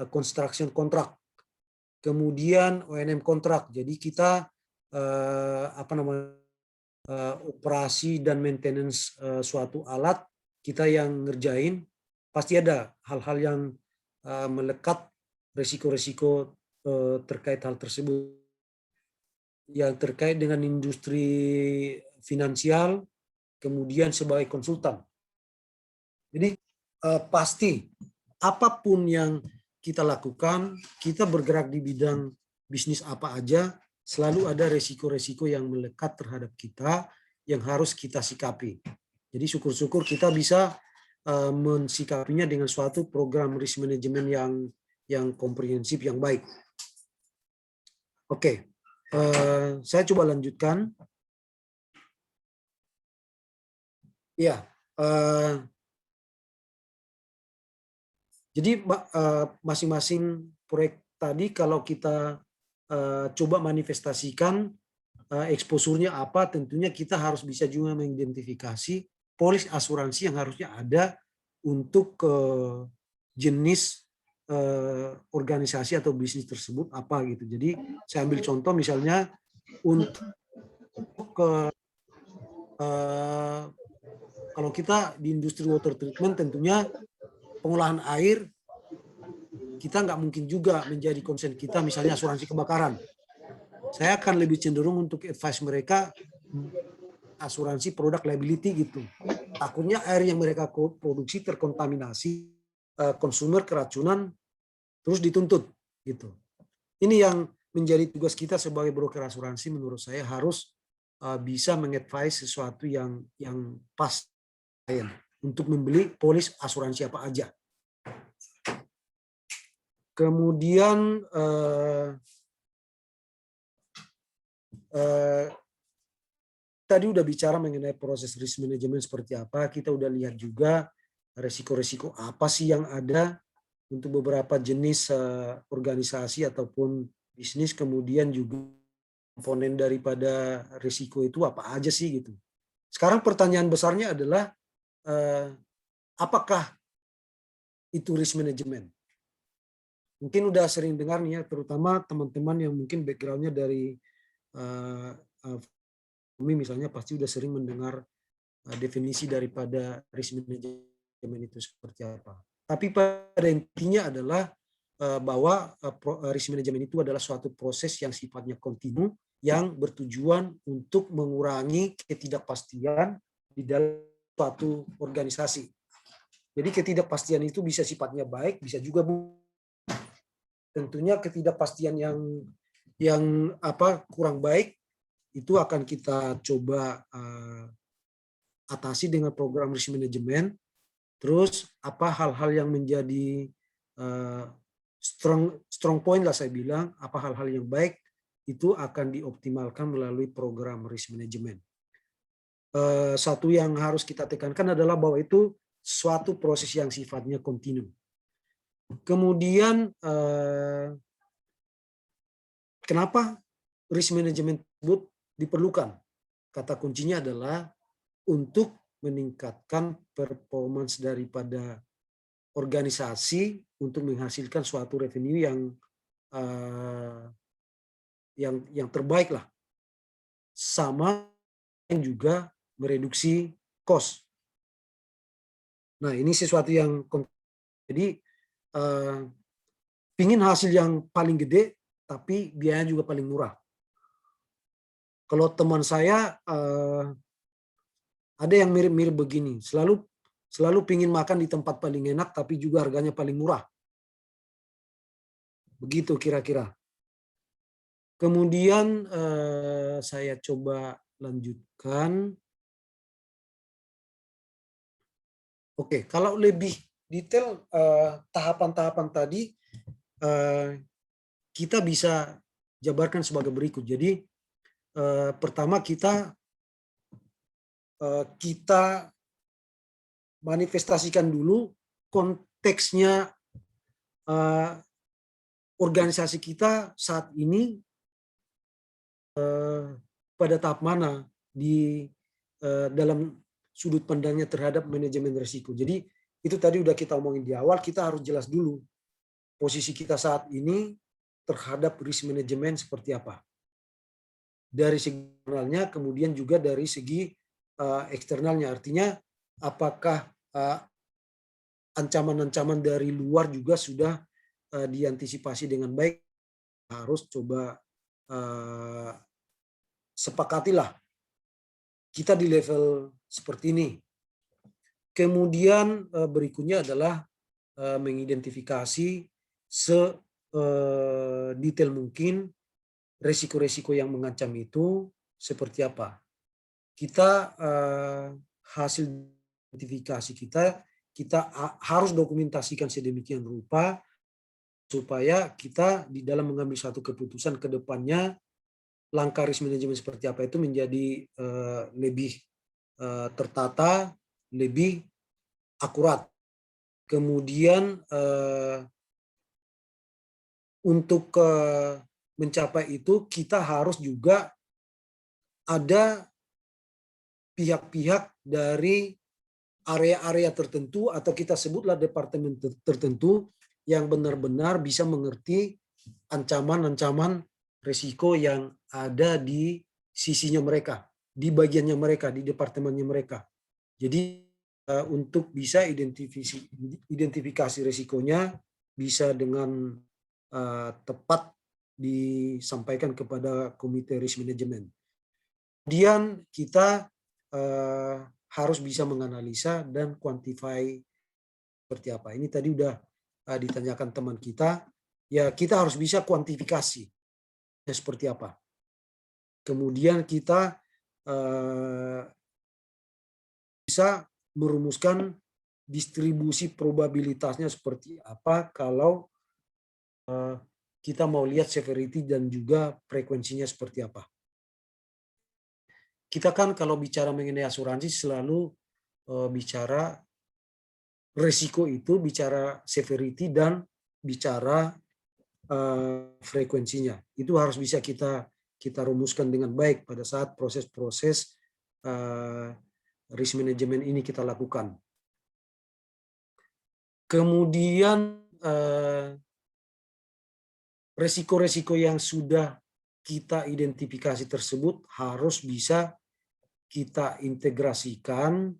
construction kontrak, kemudian O&M kontrak. Jadi kita operasi dan maintenance suatu alat, kita yang ngerjain. Pasti ada hal-hal yang melekat, resiko-resiko terkait hal tersebut yang terkait dengan industri finansial, kemudian sebagai konsultan. Jadi pasti apapun yang kita lakukan, kita bergerak di bidang bisnis apa aja, selalu ada resiko-resiko yang melekat terhadap kita yang harus kita sikapi. Jadi syukur-syukur kita bisa mensikapinya dengan suatu program risk management yang komprehensif, yang baik. Oke, saya coba lanjutkan. Ya, jadi masing-masing proyek tadi kalau kita coba manifestasikan eksposurnya apa, tentunya kita harus bisa juga mengidentifikasi polis asuransi yang harusnya ada untuk jenis organisasi atau bisnis tersebut apa gitu. Jadi saya ambil contoh misalnya untuk kalau kita di industri water treatment, tentunya pengolahan air kita nggak mungkin juga menjadi concern kita misalnya asuransi kebakaran. Saya akan lebih cenderung untuk advice mereka asuransi produk liability gitu. Takutnya air yang mereka produksi terkontaminasi, konsumer keracunan, terus dituntut gitu. Ini yang menjadi tugas kita sebagai broker asuransi, menurut saya harus bisa mengadvise sesuatu yang pas untuk membeli polis asuransi apa aja. Kemudian tadi udah bicara mengenai proses risk management seperti apa, kita udah lihat juga resiko-resiko apa sih yang ada untuk beberapa jenis organisasi ataupun bisnis, kemudian juga komponen daripada risiko itu apa aja sih gitu. Sekarang pertanyaan besarnya adalah apakah itu risk management? Mungkin udah sering dengar nih ya, terutama teman-teman yang mungkin backgroundnya dari misalnya pasti udah sering mendengar definisi daripada risk management itu seperti apa. Tapi pada intinya adalah bahwa risk management itu adalah suatu proses yang sifatnya kontinu yang bertujuan untuk mengurangi ketidakpastian di dalam suatu organisasi. Jadi ketidakpastian itu bisa sifatnya baik, bisa juga tentunya ketidakpastian yang kurang baik itu akan kita coba atasi dengan program risk management. Terus apa hal-hal yang menjadi strong point lah saya bilang, apa hal-hal yang baik itu akan dioptimalkan melalui program risk management. Satu yang harus kita tekankan adalah bahwa itu suatu proses yang sifatnya kontinu. Kemudian kenapa risk management tersebut diperlukan? Kata kuncinya adalah untuk meningkatkan performance daripada organisasi untuk menghasilkan suatu revenue yang terbaik lah, sama yang juga mereduksi cost. Nah ini sesuatu yang jadi pingin hasil yang paling gede tapi biayanya juga paling murah. Kalau teman saya ada yang mirip-mirip begini, selalu pingin makan di tempat paling enak tapi juga harganya paling murah. Begitu kira-kira. Kemudian saya coba lanjutkan. Oke, kalau lebih detail tahapan-tahapan tadi kita bisa jabarkan sebagai berikut. Jadi pertama kita manifestasikan dulu konteksnya organisasi kita saat ini pada tahap mana di dalam sudut pandangnya terhadap manajemen risiko. Jadi itu tadi udah kita omongin di awal, kita harus jelas dulu posisi kita saat ini terhadap risk management seperti apa. Dari segi internalnya, kemudian juga dari segi eksternalnya. Artinya apakah ancaman-ancaman dari luar juga sudah diantisipasi dengan baik. Harus coba sepakatilah kita di level seperti ini. Kemudian berikutnya adalah mengidentifikasi sedetail mungkin resiko-resiko yang mengancam itu seperti apa. Kita hasil identifikasi kita harus dokumentasikan sedemikian rupa supaya kita di dalam mengambil satu keputusan ke depannya langkah risk management seperti apa itu menjadi lebih tertata, lebih akurat. Kemudian untuk mencapai itu kita harus juga ada pihak-pihak dari area-area tertentu atau kita sebutlah departemen tertentu yang benar-benar bisa mengerti ancaman-ancaman risiko yang ada di sisinya mereka, di bagiannya mereka, di departemennya mereka. Jadi untuk bisa identifikasi risikonya bisa dengan tepat disampaikan kepada komite risk management. Kemudian kita harus bisa menganalisa dan quantify seperti apa. Ini tadi udah ditanyakan teman kita, ya kita harus bisa kuantifikasi seperti apa. Kemudian kita bisa merumuskan distribusi probabilitasnya seperti apa kalau kita mau lihat severity dan juga frekuensinya seperti apa. Kita kan kalau bicara mengenai asuransi selalu bicara risiko itu, bicara severity dan bicara frekuensinya. Itu harus bisa kita rumuskan dengan baik pada saat proses-proses risk management ini kita lakukan. Kemudian resiko-resiko yang sudah kita identifikasi tersebut harus bisa kita integrasikan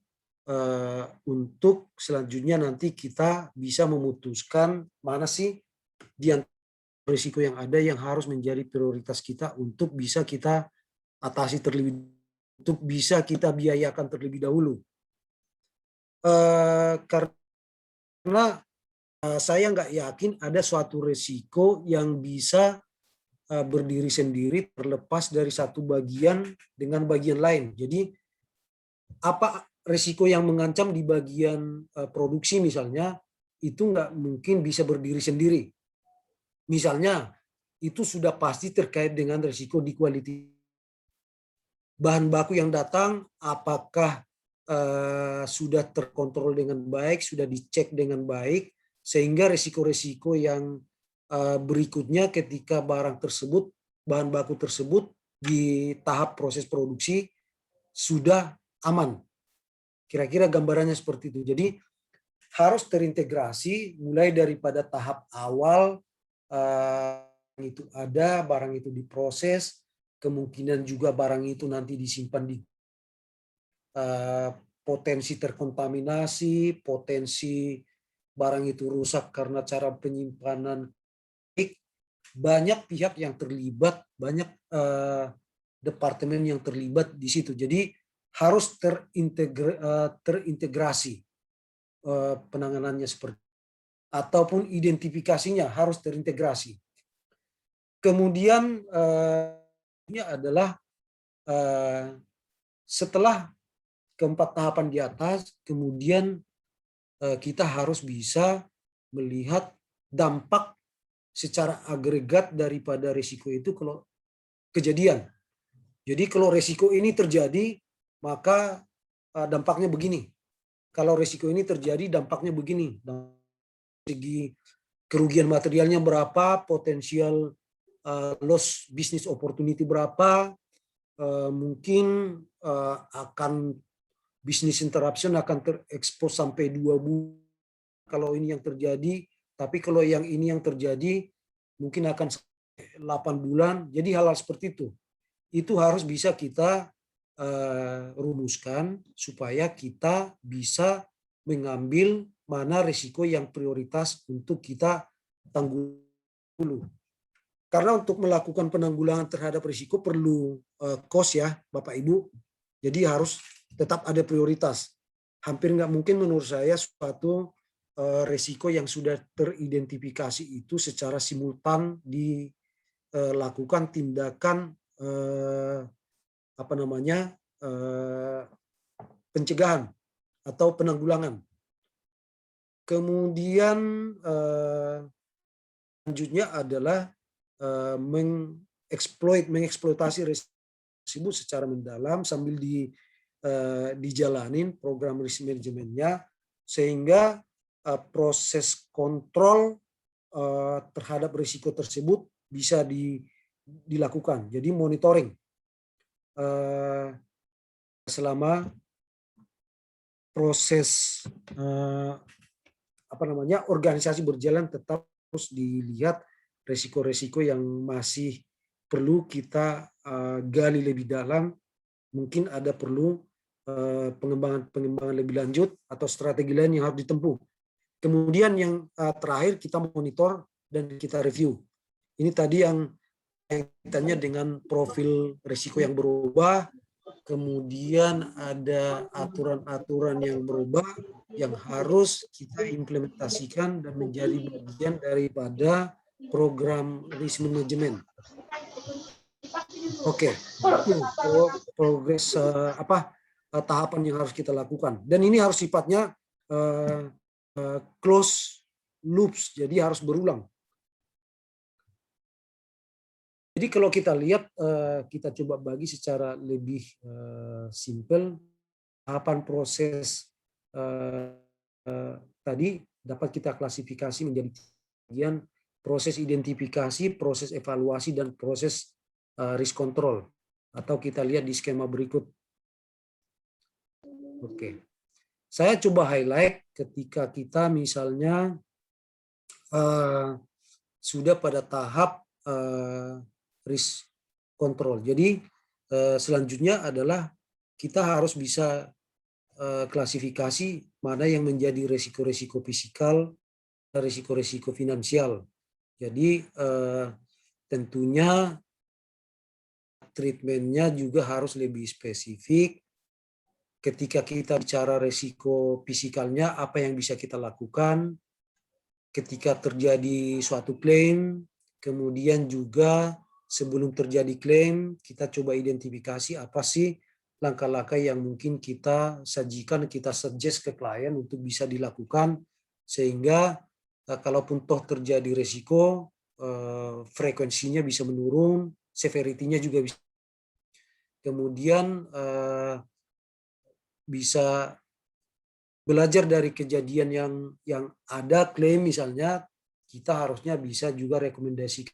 untuk selanjutnya nanti kita bisa memutuskan mana sih di antara risiko yang ada yang harus menjadi prioritas kita untuk bisa kita atasi terlebih, untuk bisa kita biayakan terlebih dahulu. Karena saya nggak yakin ada suatu risiko yang bisa berdiri sendiri terlepas dari satu bagian dengan bagian lain. Jadi apa risiko yang mengancam di bagian produksi misalnya itu nggak mungkin bisa berdiri sendiri. Misalnya itu sudah pasti terkait dengan risiko di quality. Bahan baku yang datang apakah sudah terkontrol dengan baik, sudah dicek dengan baik, sehingga risiko-risiko yang berikutnya ketika barang tersebut, bahan baku tersebut di tahap proses produksi sudah aman. Kira-kira gambarannya seperti itu. Jadi harus terintegrasi mulai daripada tahap awal itu ada, barang itu diproses, kemungkinan juga barang itu nanti disimpan di potensi terkontaminasi, potensi barang itu rusak karena cara penyimpanan. Banyak pihak yang terlibat, banyak departemen yang terlibat di situ. Jadi harus terintegrasi penanganannya seperti ataupun identifikasinya harus terintegrasi. Kemudian ini adalah setelah keempat tahapan di atas, kemudian kita harus bisa melihat dampak secara agregat daripada risiko itu kalau kejadian. Jadi kalau risiko ini terjadi, maka dampaknya begini. Kalau risiko ini terjadi, dampaknya begini. Segi kerugian materialnya berapa, potensial loss business opportunity berapa, mungkin akan business interruption akan terekspos sampai 2 bulan kalau ini yang terjadi, tapi kalau yang ini yang terjadi mungkin akan 8 bulan. Jadi hal-hal seperti itu harus bisa kita rumuskan supaya kita bisa mengambil mana risiko yang prioritas untuk kita tanggung dulu. Karena untuk melakukan penanggulangan terhadap risiko perlu cost ya Bapak Ibu. Jadi harus tetap ada prioritas. Hampir nggak mungkin menurut saya suatu risiko yang sudah teridentifikasi itu secara simultan dilakukan tindakan pencegahan atau penanggulangan. Kemudian selanjutnya adalah mengeksploitasi risiko tersebut secara mendalam sambil dijalanin program risk manajemennya sehingga proses kontrol terhadap risiko tersebut bisa dilakukan. Jadi monitoring selama proses organisasi berjalan, tetap harus dilihat risiko-risiko yang masih perlu kita gali lebih dalam. Mungkin ada perlu pengembangan lebih lanjut atau strategi lain yang harus ditempuh. Kemudian yang terakhir kita monitor dan kita review. Ini tadi yang kaitannya dengan profil risiko yang berubah, kemudian ada aturan-aturan yang berubah yang harus kita implementasikan dan menjadi bagian daripada program risk management. Oke, itu progres tahapan yang harus kita lakukan. Dan ini harus sifatnya close loops, jadi harus berulang. Jadi kalau kita lihat, kita coba bagi secara lebih simpel, tahapan proses tadi dapat kita klasifikasi menjadi bagian proses identifikasi, proses evaluasi, dan proses risk control. Atau kita lihat di skema berikut. Oke. Saya coba highlight ketika kita misalnya sudah pada tahap risk control. Jadi selanjutnya adalah kita harus bisa klasifikasi mana yang menjadi risiko-risiko fisikal, risiko-risiko finansial. Jadi tentunya treatmentnya juga harus lebih spesifik. Ketika kita bicara risiko fisikalnya, apa yang bisa kita lakukan ketika terjadi suatu klaim, kemudian juga sebelum terjadi klaim, kita coba identifikasi apa sih langkah-langkah yang mungkin kita sajikan, kita suggest ke klien untuk bisa dilakukan, sehingga kalaupun toh terjadi risiko, frekuensinya bisa menurun, severity-nya juga bisa. Kemudian bisa belajar dari kejadian yang ada klaim misalnya, kita harusnya bisa juga rekomendasi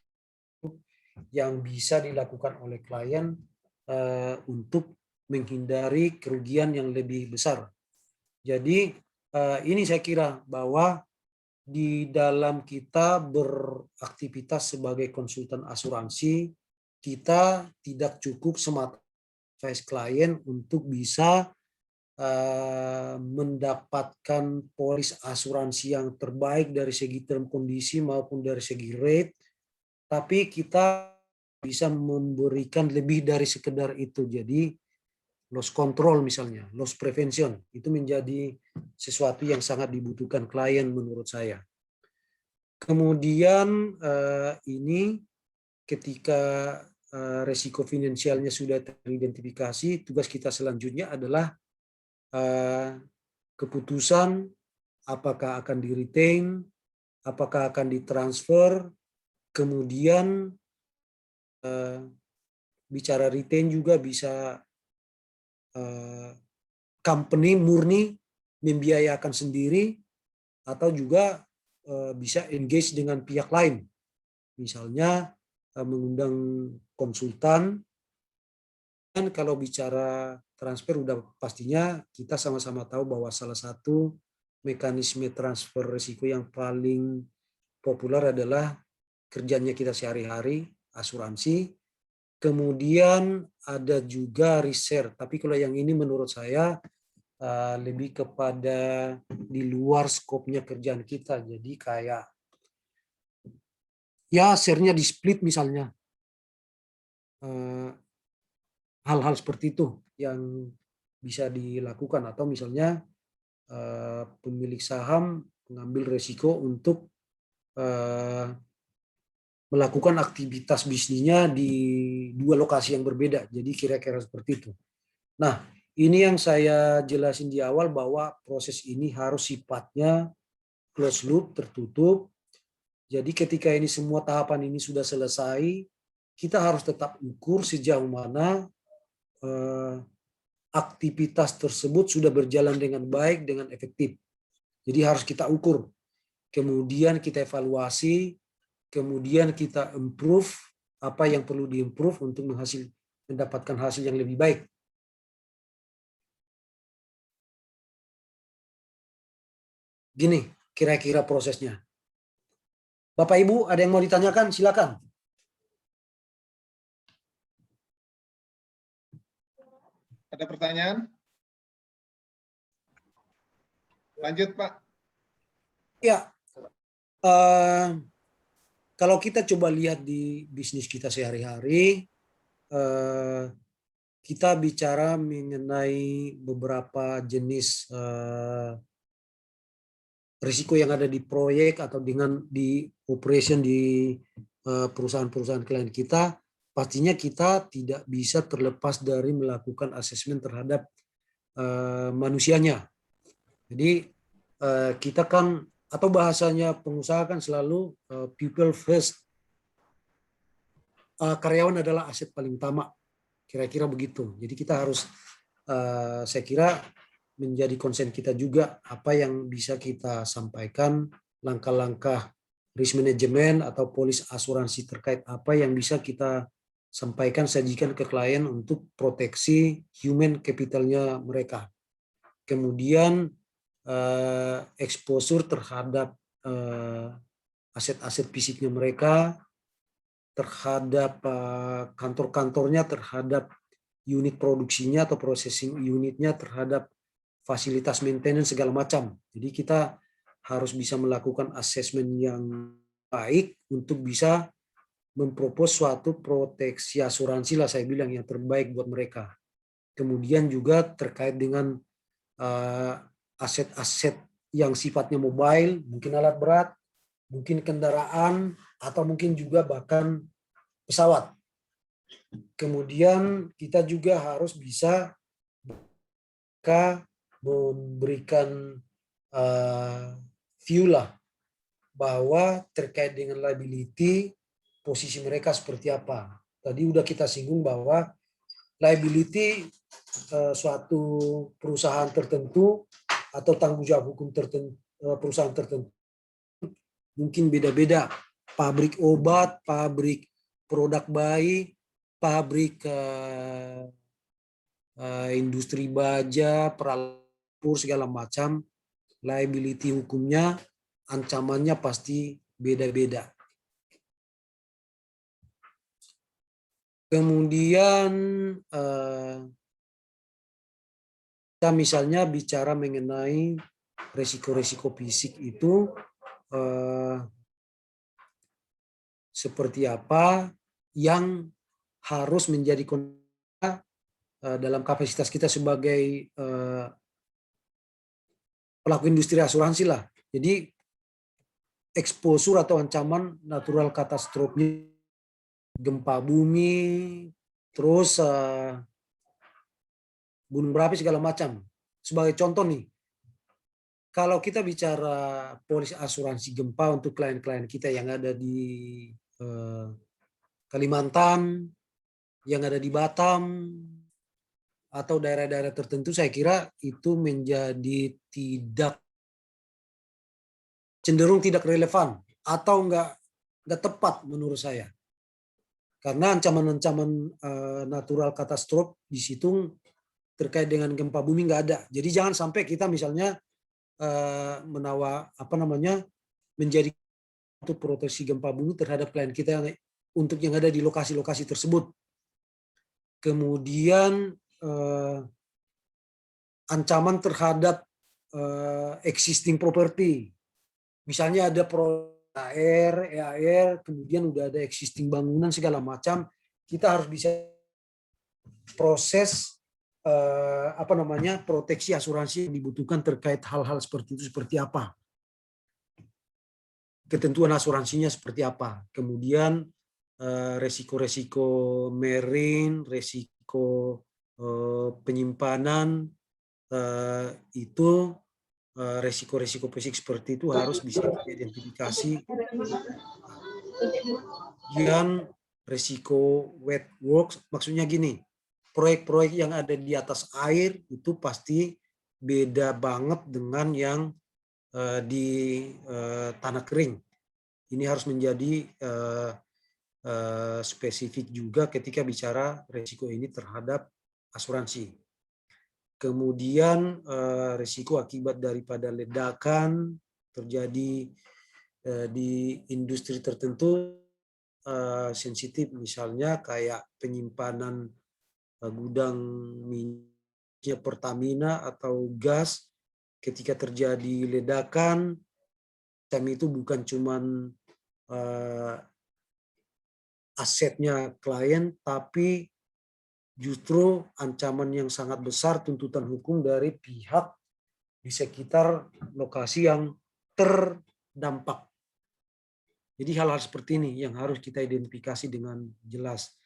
yang bisa dilakukan oleh klien untuk menghindari kerugian yang lebih besar. Jadi ini saya kira bahwa di dalam kita beraktivitas sebagai konsultan asuransi, kita tidak cukup semata advice klien untuk bisa mendapatkan polis asuransi yang terbaik dari segi term kondisi maupun dari segi rate, tapi kita bisa memberikan lebih dari sekedar itu. Jadi loss control misalnya, loss prevention, itu menjadi sesuatu yang sangat dibutuhkan klien menurut saya. Kemudian ini ketika resiko finansialnya sudah teridentifikasi, tugas kita selanjutnya adalah keputusan apakah akan di-retain, apakah akan ditransfer, kemudian bicara retain juga bisa company murni membiayakan sendiri atau juga bisa engage dengan pihak lain. Misalnya mengundang konsultan. Dan kalau bicara transfer udah pastinya kita sama-sama tahu bahwa salah satu mekanisme transfer risiko yang paling populer adalah kerjanya kita sehari-hari, asuransi. Kemudian ada juga research, tapi kalau yang ini menurut saya lebih kepada di luar skopnya kerjaan kita. Jadi kayak ya share-nya di split misalnya. Hal-hal seperti itu yang bisa dilakukan, atau misalnya pemilik saham mengambil resiko untuk melakukan aktivitas bisnisnya di dua lokasi yang berbeda. Jadi kira-kira seperti itu. Nah, ini yang saya jelasin di awal bahwa proses ini harus sifatnya closed loop, tertutup. Jadi ketika ini semua tahapan ini sudah selesai, kita harus tetap ukur sejauh mana aktivitas tersebut sudah berjalan dengan baik, dengan efektif. Jadi harus kita ukur. Kemudian kita evaluasi, kemudian kita improve apa yang perlu diimprove untuk mendapatkan hasil yang lebih baik. Gini kira-kira prosesnya. Bapak Ibu ada yang mau ditanyakan? Silakan. Ada pertanyaan? Lanjut, Pak. Ya, kalau kita coba lihat di bisnis kita sehari-hari, kita bicara mengenai beberapa jenis risiko yang ada di proyek atau di operation di perusahaan-perusahaan klien kita. Pastinya kita tidak bisa terlepas dari melakukan asesmen terhadap manusianya. Jadi kita kan, atau bahasanya pengusaha kan selalu people first. Karyawan adalah aset paling utama. Kira-kira begitu. Jadi kita harus, saya kira menjadi konsen kita juga apa yang bisa kita sampaikan, langkah-langkah risk management atau polis asuransi terkait apa yang bisa kita sampaikan, sajikan ke klien untuk proteksi human capitalnya mereka. Kemudian exposure terhadap aset-aset fisiknya mereka, terhadap kantor-kantornya, terhadap unit produksinya atau processing unitnya, terhadap fasilitas maintenance segala macam. Jadi kita harus bisa melakukan asesmen yang baik untuk bisa mempropos suatu proteksi asuransi lah saya bilang yang terbaik buat mereka. Kemudian juga terkait dengan aset-aset yang sifatnya mobile, mungkin alat berat, mungkin kendaraan, atau mungkin juga bahkan pesawat. Kemudian kita juga harus bisa memberikan view lah bahwa terkait dengan liability, posisi mereka seperti apa. Tadi udah kita singgung bahwa liability suatu perusahaan tertentu atau tanggung jawab hukum tertentu, perusahaan tertentu mungkin beda-beda. Pabrik obat, pabrik produk bayi, pabrik industri baja, peralatan segala macam, liability hukumnya, ancamannya pasti beda-beda. Kemudian kita misalnya bicara mengenai resiko-resiko fisik itu seperti apa yang harus menjadi dalam kapasitas kita sebagai pelaku industri asuransi lah. Jadi exposure atau ancaman natural katastrofe, gempa bumi, terus gunung berapi segala macam. Sebagai contoh nih, kalau kita bicara polis asuransi gempa untuk klien-klien kita yang ada di Kalimantan, yang ada di Batam, atau daerah-daerah tertentu, saya kira itu menjadi cenderung tidak relevan atau nggak tepat menurut saya. Karena ancaman-ancaman natural katastrof di situ terkait dengan gempa bumi nggak ada. Jadi jangan sampai kita misalnya menjadi untuk proteksi gempa bumi terhadap klien kita untuk yang ada di lokasi-lokasi tersebut. Kemudian ancaman terhadap existing property. Misalnya ada EAR, kemudian udah ada existing bangunan segala macam, kita harus bisa proses proteksi asuransi yang dibutuhkan terkait hal-hal seperti itu seperti apa, ketentuan asuransinya seperti apa, kemudian resiko-resiko marine, resiko penyimpanan, itu resiko-resiko fisik seperti itu harus bisa diidentifikasi. Dan resiko wet works, maksudnya gini, proyek-proyek yang ada di atas air itu pasti beda banget dengan yang di tanah kering. Ini harus menjadi spesifik juga ketika bicara resiko ini terhadap asuransi. Kemudian risiko akibat daripada ledakan terjadi di industri tertentu sensitif, misalnya kayak penyimpanan gudang minyak Pertamina atau gas. Ketika terjadi ledakan, kami itu bukan cuman asetnya klien, tapi justru ancaman yang sangat besar, tuntutan hukum dari pihak di sekitar lokasi yang terdampak. Jadi hal-hal seperti ini yang harus kita identifikasi dengan jelas.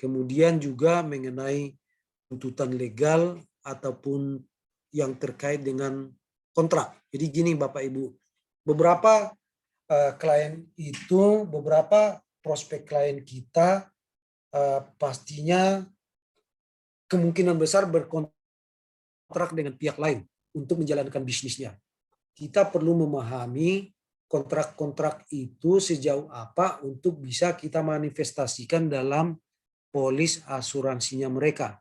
Kemudian juga mengenai tuntutan legal ataupun yang terkait dengan kontrak. Jadi gini Bapak Ibu, beberapa klien itu, beberapa prospek klien kita pastinya kemungkinan besar berkontrak dengan pihak lain untuk menjalankan bisnisnya. Kita perlu memahami kontrak-kontrak itu sejauh apa untuk bisa kita manifestasikan dalam polis asuransinya mereka.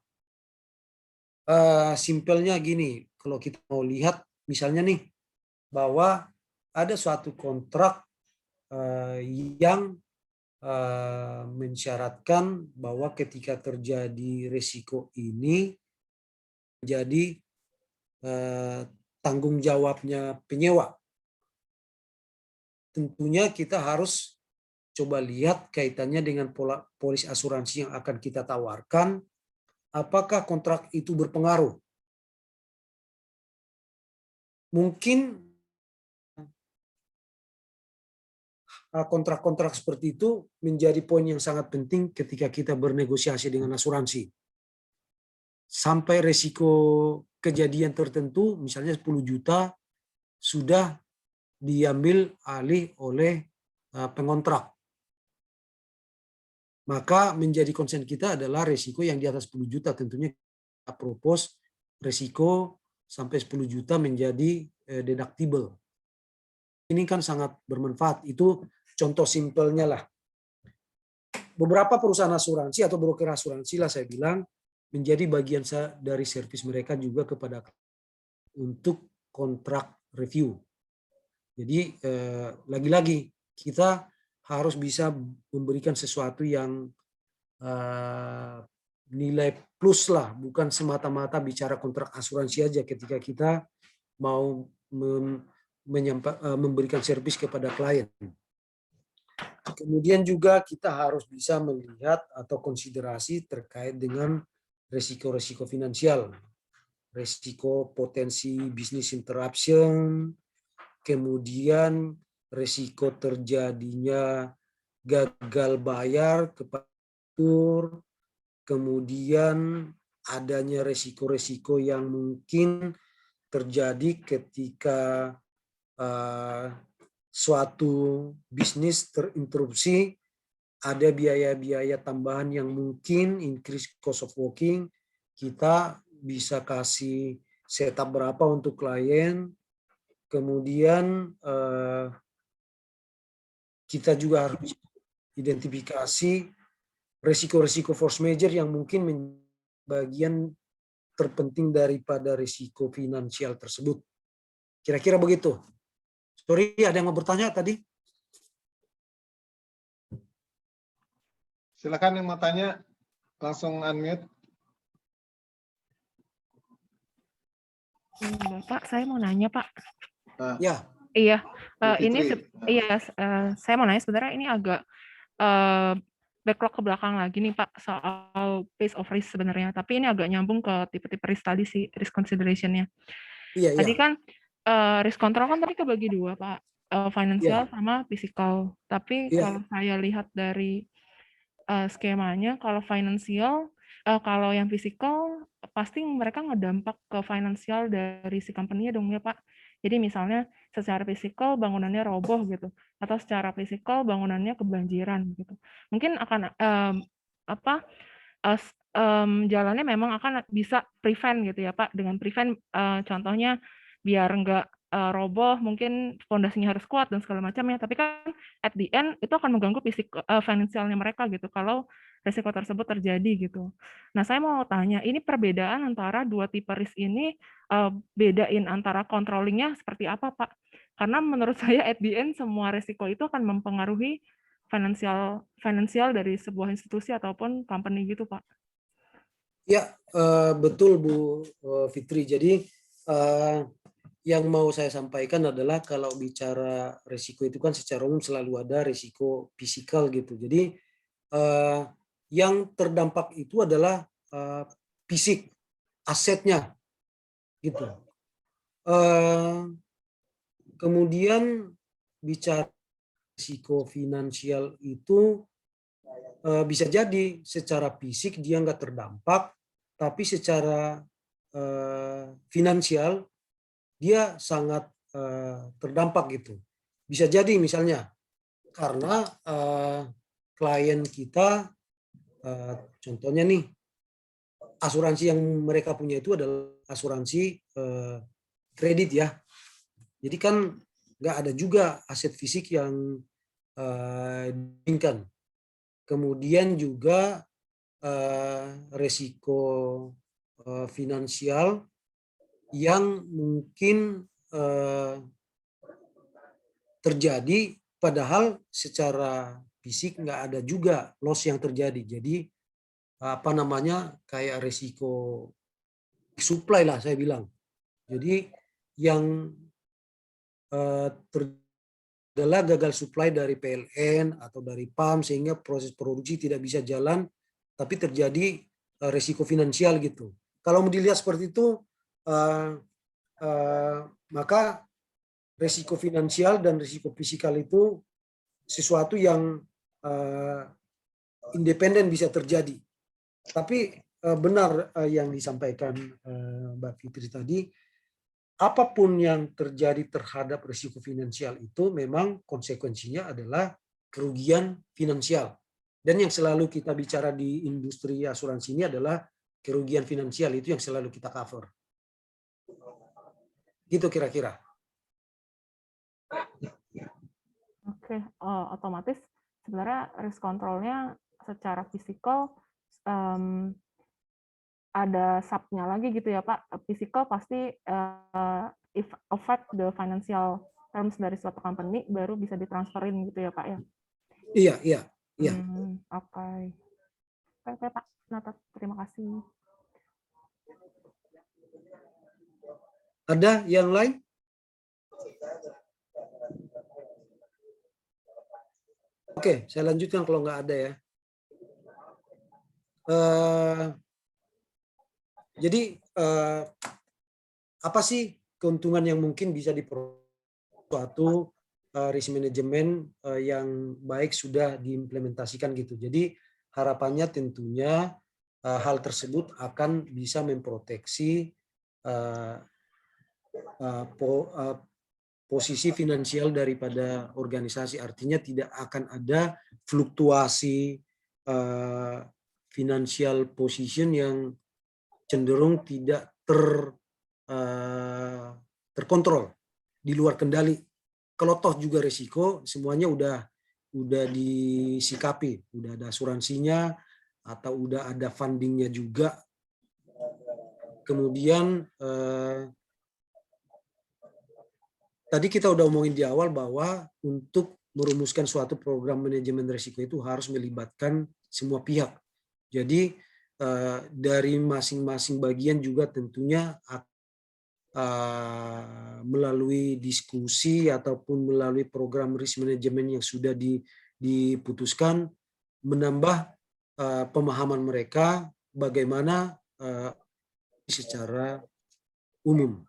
Simpelnya gini, kalau kita mau lihat misalnya nih, bahwa ada suatu kontrak yang mensyaratkan bahwa ketika terjadi risiko ini jadi tanggung jawabnya penyewa. Tentunya kita harus coba lihat kaitannya dengan polis asuransi yang akan kita tawarkan. Apakah kontrak itu berpengaruh? Mungkin kontrak-kontrak seperti itu menjadi poin yang sangat penting ketika kita bernegosiasi dengan asuransi. Sampai resiko kejadian tertentu, misalnya 10 juta, sudah diambil alih oleh pengontrak. Maka menjadi concern kita adalah resiko yang di atas 10 juta. Tentunya kita propose resiko sampai 10 juta menjadi deductible. Ini kan sangat bermanfaat. Itu contoh simpelnya lah. Beberapa perusahaan asuransi atau broker asuransi lah saya bilang menjadi bagian dari servis mereka juga kepada untuk kontrak review. Jadi lagi-lagi kita harus bisa memberikan sesuatu yang nilai plus lah, bukan semata-mata bicara kontrak asuransi aja ketika kita mau memberikan servis kepada klien. Kemudian juga kita harus bisa melihat atau konsiderasi terkait dengan resiko-resiko finansial, resiko potensi business interruption, kemudian resiko terjadinya gagal bayar kepada, kemudian adanya resiko-resiko yang mungkin terjadi ketika suatu bisnis terinterupsi, ada biaya-biaya tambahan yang mungkin increase cost of working, kita bisa kasih setup berapa untuk klien, kemudian kita juga harus identifikasi resiko-resiko force major yang mungkin bagian terpenting daripada risiko finansial tersebut. Kira-kira begitu. Sorry, ada yang mau bertanya tadi? Silakan yang mau tanya, langsung unmute. Bapak, saya mau nanya, Pak. Ya. Iya, saya mau nanya sebenarnya ini agak backlog ke belakang lagi nih Pak soal base of risk sebenarnya. Tapi ini agak nyambung ke tipe-tipe risk tadi sih, risk consideration-nya. Tadi kan risk control kan tadi kebagi dua Pak, financial sama physical. Tapi kalau saya lihat dari skemanya, kalau financial, kalau yang physical pasti mereka ngedampak ke financial dari si company-nya dong ya Pak. Jadi misalnya secara fisikal bangunannya roboh gitu, atau secara fisikal bangunannya kebanjiran gitu. Mungkin akan jalannya memang akan bisa prevent gitu ya Pak. Dengan prevent contohnya biar nggak roboh, mungkin fondasinya harus kuat dan segala macamnya. Tapi kan at the end itu akan mengganggu finansialnya mereka gitu. Kalau risiko tersebut terjadi gitu. Nah, saya mau tanya, ini perbedaan antara dua tipe risk ini, bedain antara controlling-nya seperti apa, Pak? Karena menurut saya at the end semua risiko itu akan mempengaruhi finansial dari sebuah institusi ataupun company gitu, Pak. Ya, betul Bu Fitri. Jadi yang mau saya sampaikan adalah kalau bicara risiko itu kan secara umum selalu ada risiko fisikal gitu. Jadi yang terdampak itu adalah fisik, asetnya, gitu. Kemudian bicara risiko finansial itu bisa jadi secara fisik dia nggak terdampak, tapi secara finansial dia sangat terdampak gitu. Bisa jadi misalnya karena klien kita, contohnya nih, asuransi yang mereka punya itu adalah asuransi kredit ya. Jadi kan nggak ada juga aset fisik yang diinginkan. Kemudian juga resiko finansial yang mungkin terjadi padahal secara fisik nggak ada juga loss yang terjadi. Jadi kayak resiko supply lah saya bilang. Jadi yang adalah gagal supply dari PLN atau dari PAM sehingga proses produksi tidak bisa jalan, tapi terjadi resiko finansial gitu. Kalau mau dilihat seperti itu, maka resiko finansial dan resiko fisikal itu sesuatu yang independen bisa terjadi. Tapi benar yang disampaikan Mbak Fitri tadi, apapun yang terjadi terhadap risiko finansial itu memang konsekuensinya adalah kerugian finansial. Dan yang selalu kita bicara di industri asuransi ini adalah kerugian finansial, itu yang selalu kita cover. Gitu kira-kira. Oke, otomatis sebenarnya risk control-nya secara fisikal ada sub-nya lagi gitu ya Pak. Physical pasti if affect the financial terms dari suatu company baru bisa ditransferin gitu ya Pak ya. Iya. Oke Pak, terima kasih. Ada yang lain? Oke, saya lanjutkan kalau nggak ada ya. Jadi apa sih keuntungan yang mungkin bisa diperoleh suatu risk management yang baik sudah diimplementasikan gitu. Jadi harapannya tentunya hal tersebut akan bisa memproteksi posisi finansial daripada organisasi. Artinya tidak akan ada fluktuasi financial position yang cenderung tidak terkontrol, di luar kendali. Kalau toh juga risiko, semuanya udah disikapi, udah ada asuransinya atau udah ada fundingnya juga. Kemudian tadi kita udah omongin di awal bahwa untuk merumuskan suatu program manajemen risiko itu harus melibatkan semua pihak. Jadi dari masing-masing bagian juga tentunya melalui diskusi ataupun melalui program risk management yang sudah diputuskan, menambah pemahaman mereka bagaimana secara umum.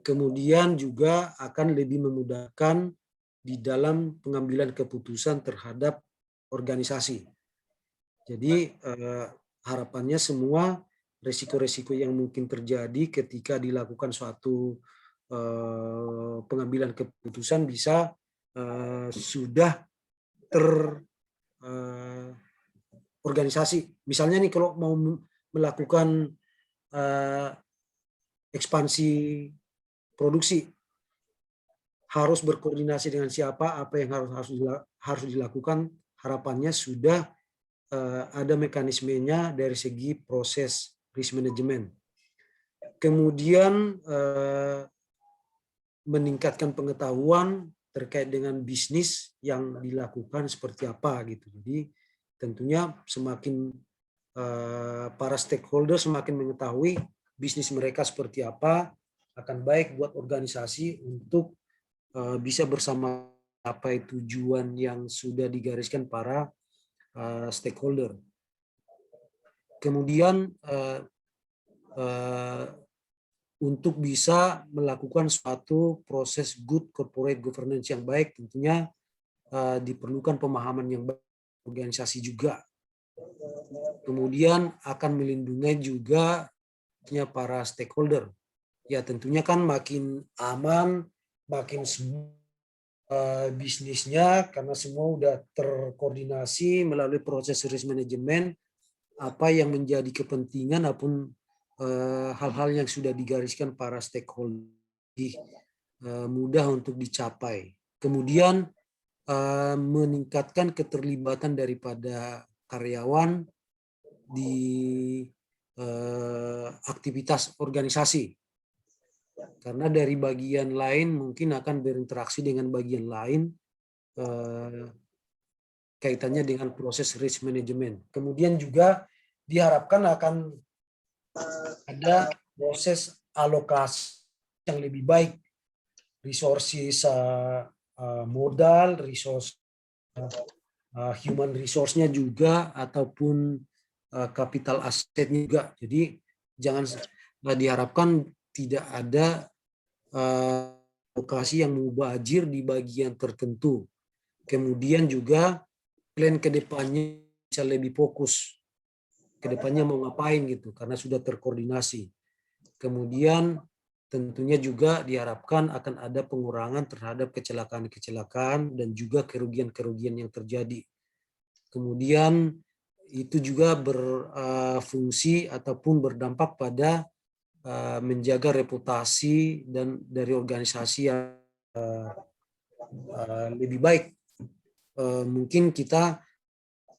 Kemudian juga akan lebih memudahkan di dalam pengambilan keputusan terhadap organisasi. Jadi harapannya semua resiko-resiko yang mungkin terjadi ketika dilakukan suatu pengambilan keputusan bisa sudah terorganisasi. Misalnya nih kalau mau melakukan ekspansi produksi, harus berkoordinasi dengan siapa, apa yang harus dilakukan. Harapannya sudah ada mekanismenya dari segi proses risk management. Kemudian meningkatkan pengetahuan terkait dengan bisnis yang dilakukan seperti apa gitu. Jadi tentunya semakin para stakeholder semakin mengetahui bisnis mereka seperti apa, akan baik buat organisasi untuk bisa bersama capai tujuan yang sudah digariskan para stakeholder. Kemudian untuk bisa melakukan suatu proses good corporate governance yang baik, tentunya diperlukan pemahaman yang baik organisasi juga. Kemudian akan melindungi juga para stakeholder. Ya tentunya kan makin aman, makin bisnisnya karena semua udah terkoordinasi melalui proses risk management, apa yang menjadi kepentingan maupun hal-hal yang sudah digariskan para stakeholder mudah untuk dicapai. Kemudian meningkatkan keterlibatan daripada karyawan di aktivitas organisasi. Karena dari bagian lain mungkin akan berinteraksi dengan bagian lain kaitannya dengan proses risk management. Kemudian juga diharapkan akan ada proses alokasi yang lebih baik, resources modal, resource human resource-nya juga ataupun kapital asetnya juga. Jadi jangan diharapkan tidak ada alokasi yang mubazir di bagian tertentu. Kemudian juga plan ke depannya bisa lebih fokus. Ke depannya mau ngapain gitu karena sudah terkoordinasi. Kemudian tentunya juga diharapkan akan ada pengurangan terhadap kecelakaan-kecelakaan dan juga kerugian-kerugian yang terjadi. Kemudian itu juga berfungsi ataupun berdampak pada menjaga reputasi dan dari organisasi yang lebih baik. Mungkin kita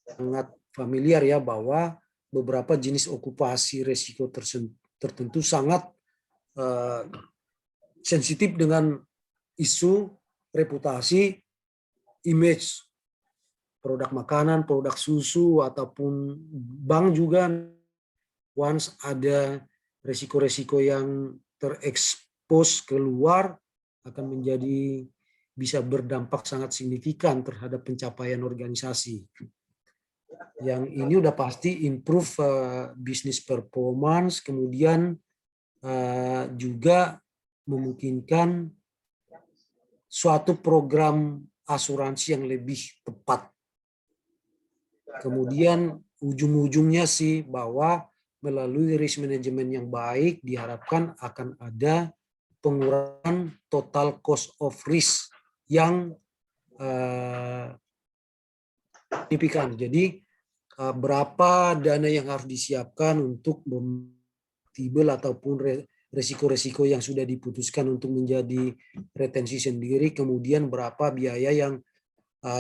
sangat familiar ya bahwa beberapa jenis okupasi resiko tertentu sangat sensitif dengan isu reputasi, image produk makanan, produk susu ataupun bank juga. Once ada resiko-resiko yang terekspos keluar akan menjadi bisa berdampak sangat signifikan terhadap pencapaian organisasi. Yang ini udah pasti improve business performance, kemudian juga memungkinkan suatu program asuransi yang lebih tepat. Kemudian ujung-ujungnya sih bahwa melalui risk management yang baik diharapkan akan ada pengurangan total cost of risk yang signifikan. Jadi berapa dana yang harus disiapkan untuk tibel ataupun resiko-resiko yang sudah diputuskan untuk menjadi retensi sendiri, kemudian berapa biaya yang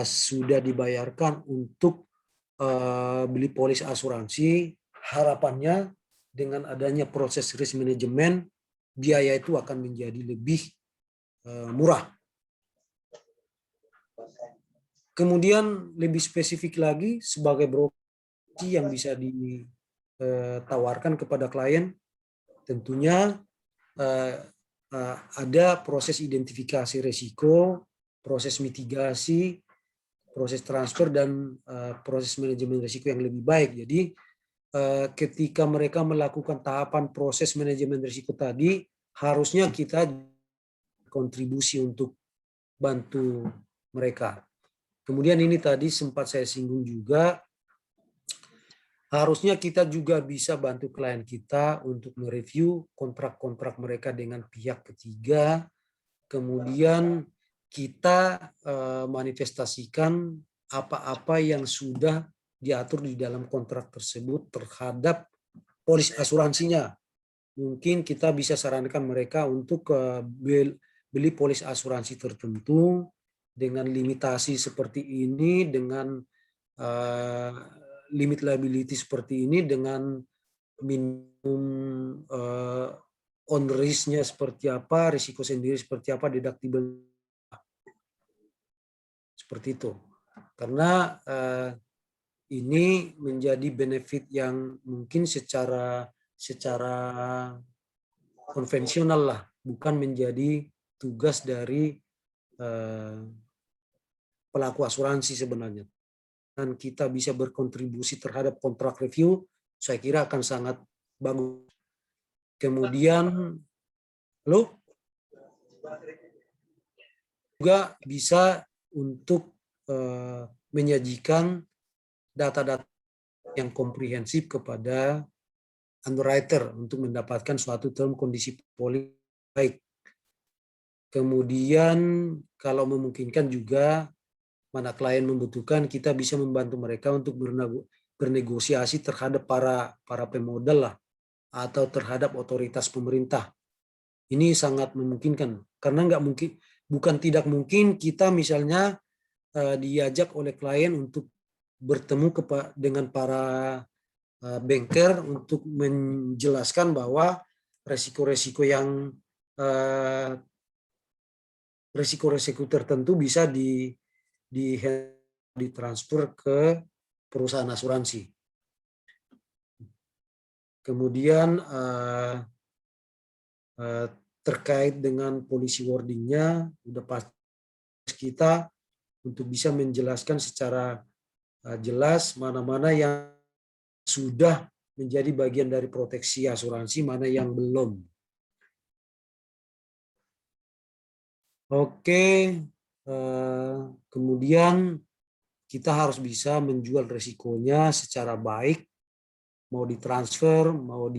sudah dibayarkan untuk beli polis asuransi. Harapannya dengan adanya proses risk management, biaya itu akan menjadi lebih murah. Kemudian lebih spesifik lagi sebagai broker yang bisa ditawarkan kepada klien, tentunya ada proses identifikasi risiko, proses mitigasi, proses transfer, dan proses manajemen risiko yang lebih baik. Jadi ketika mereka melakukan tahapan proses manajemen risiko tadi, harusnya kita kontribusi untuk bantu mereka. Kemudian ini tadi sempat saya singgung juga, harusnya kita juga bisa bantu klien kita untuk mereview kontrak-kontrak mereka dengan pihak ketiga. Kemudian kita manifestasikan apa-apa yang sudah diatur di dalam kontrak tersebut terhadap polis asuransinya. Mungkin kita bisa sarankan mereka untuk beli polis asuransi tertentu dengan limitasi seperti ini, dengan limit liability seperti ini, dengan minimum on risk-nya seperti apa, risiko sendiri seperti apa, deductible seperti itu. Karena ini menjadi benefit yang mungkin secara konvensional lah, bukan menjadi tugas dari pelaku asuransi sebenarnya. Dan kita bisa berkontribusi terhadap kontrak review, saya kira akan sangat bagus. Kemudian juga bisa untuk menyajikan data-data yang komprehensif kepada underwriter untuk mendapatkan suatu term kondisi polis baik. Kemudian kalau memungkinkan juga mana klien membutuhkan, kita bisa membantu mereka untuk bernegosiasi terhadap para pemodal lah, atau terhadap otoritas pemerintah. Ini sangat memungkinkan, karena bukan tidak mungkin kita misalnya diajak oleh klien untuk bertemu dengan para banker untuk menjelaskan bahwa resiko-resiko yang resiko-resiko tertentu bisa ditransfer ke perusahaan asuransi. Kemudian terkait dengan policy wording-nya, udah pasti kita untuk bisa menjelaskan secara jelas mana-mana yang sudah menjadi bagian dari proteksi asuransi, mana yang belum. Oke, kemudian kita harus bisa menjual resikonya secara baik, mau ditransfer, mau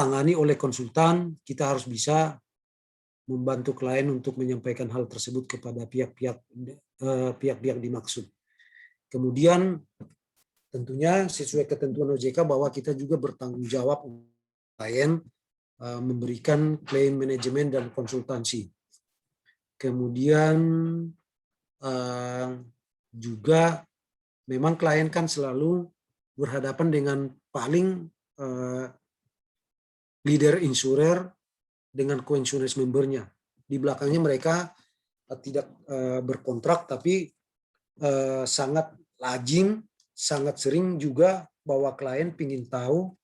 tangani oleh konsultan. Kita harus bisa membantu klien untuk menyampaikan hal tersebut kepada pihak-pihak dimaksud. Kemudian tentunya sesuai ketentuan OJK bahwa kita juga bertanggung jawab klien memberikan claim manajemen dan konsultansi. Kemudian juga memang klien kan selalu berhadapan dengan paling leader insurer dengan co-insurance membernya. Di belakangnya mereka tidak berkontrak, tapi sangat lazim, sangat sering juga bahwa klien ingin tahu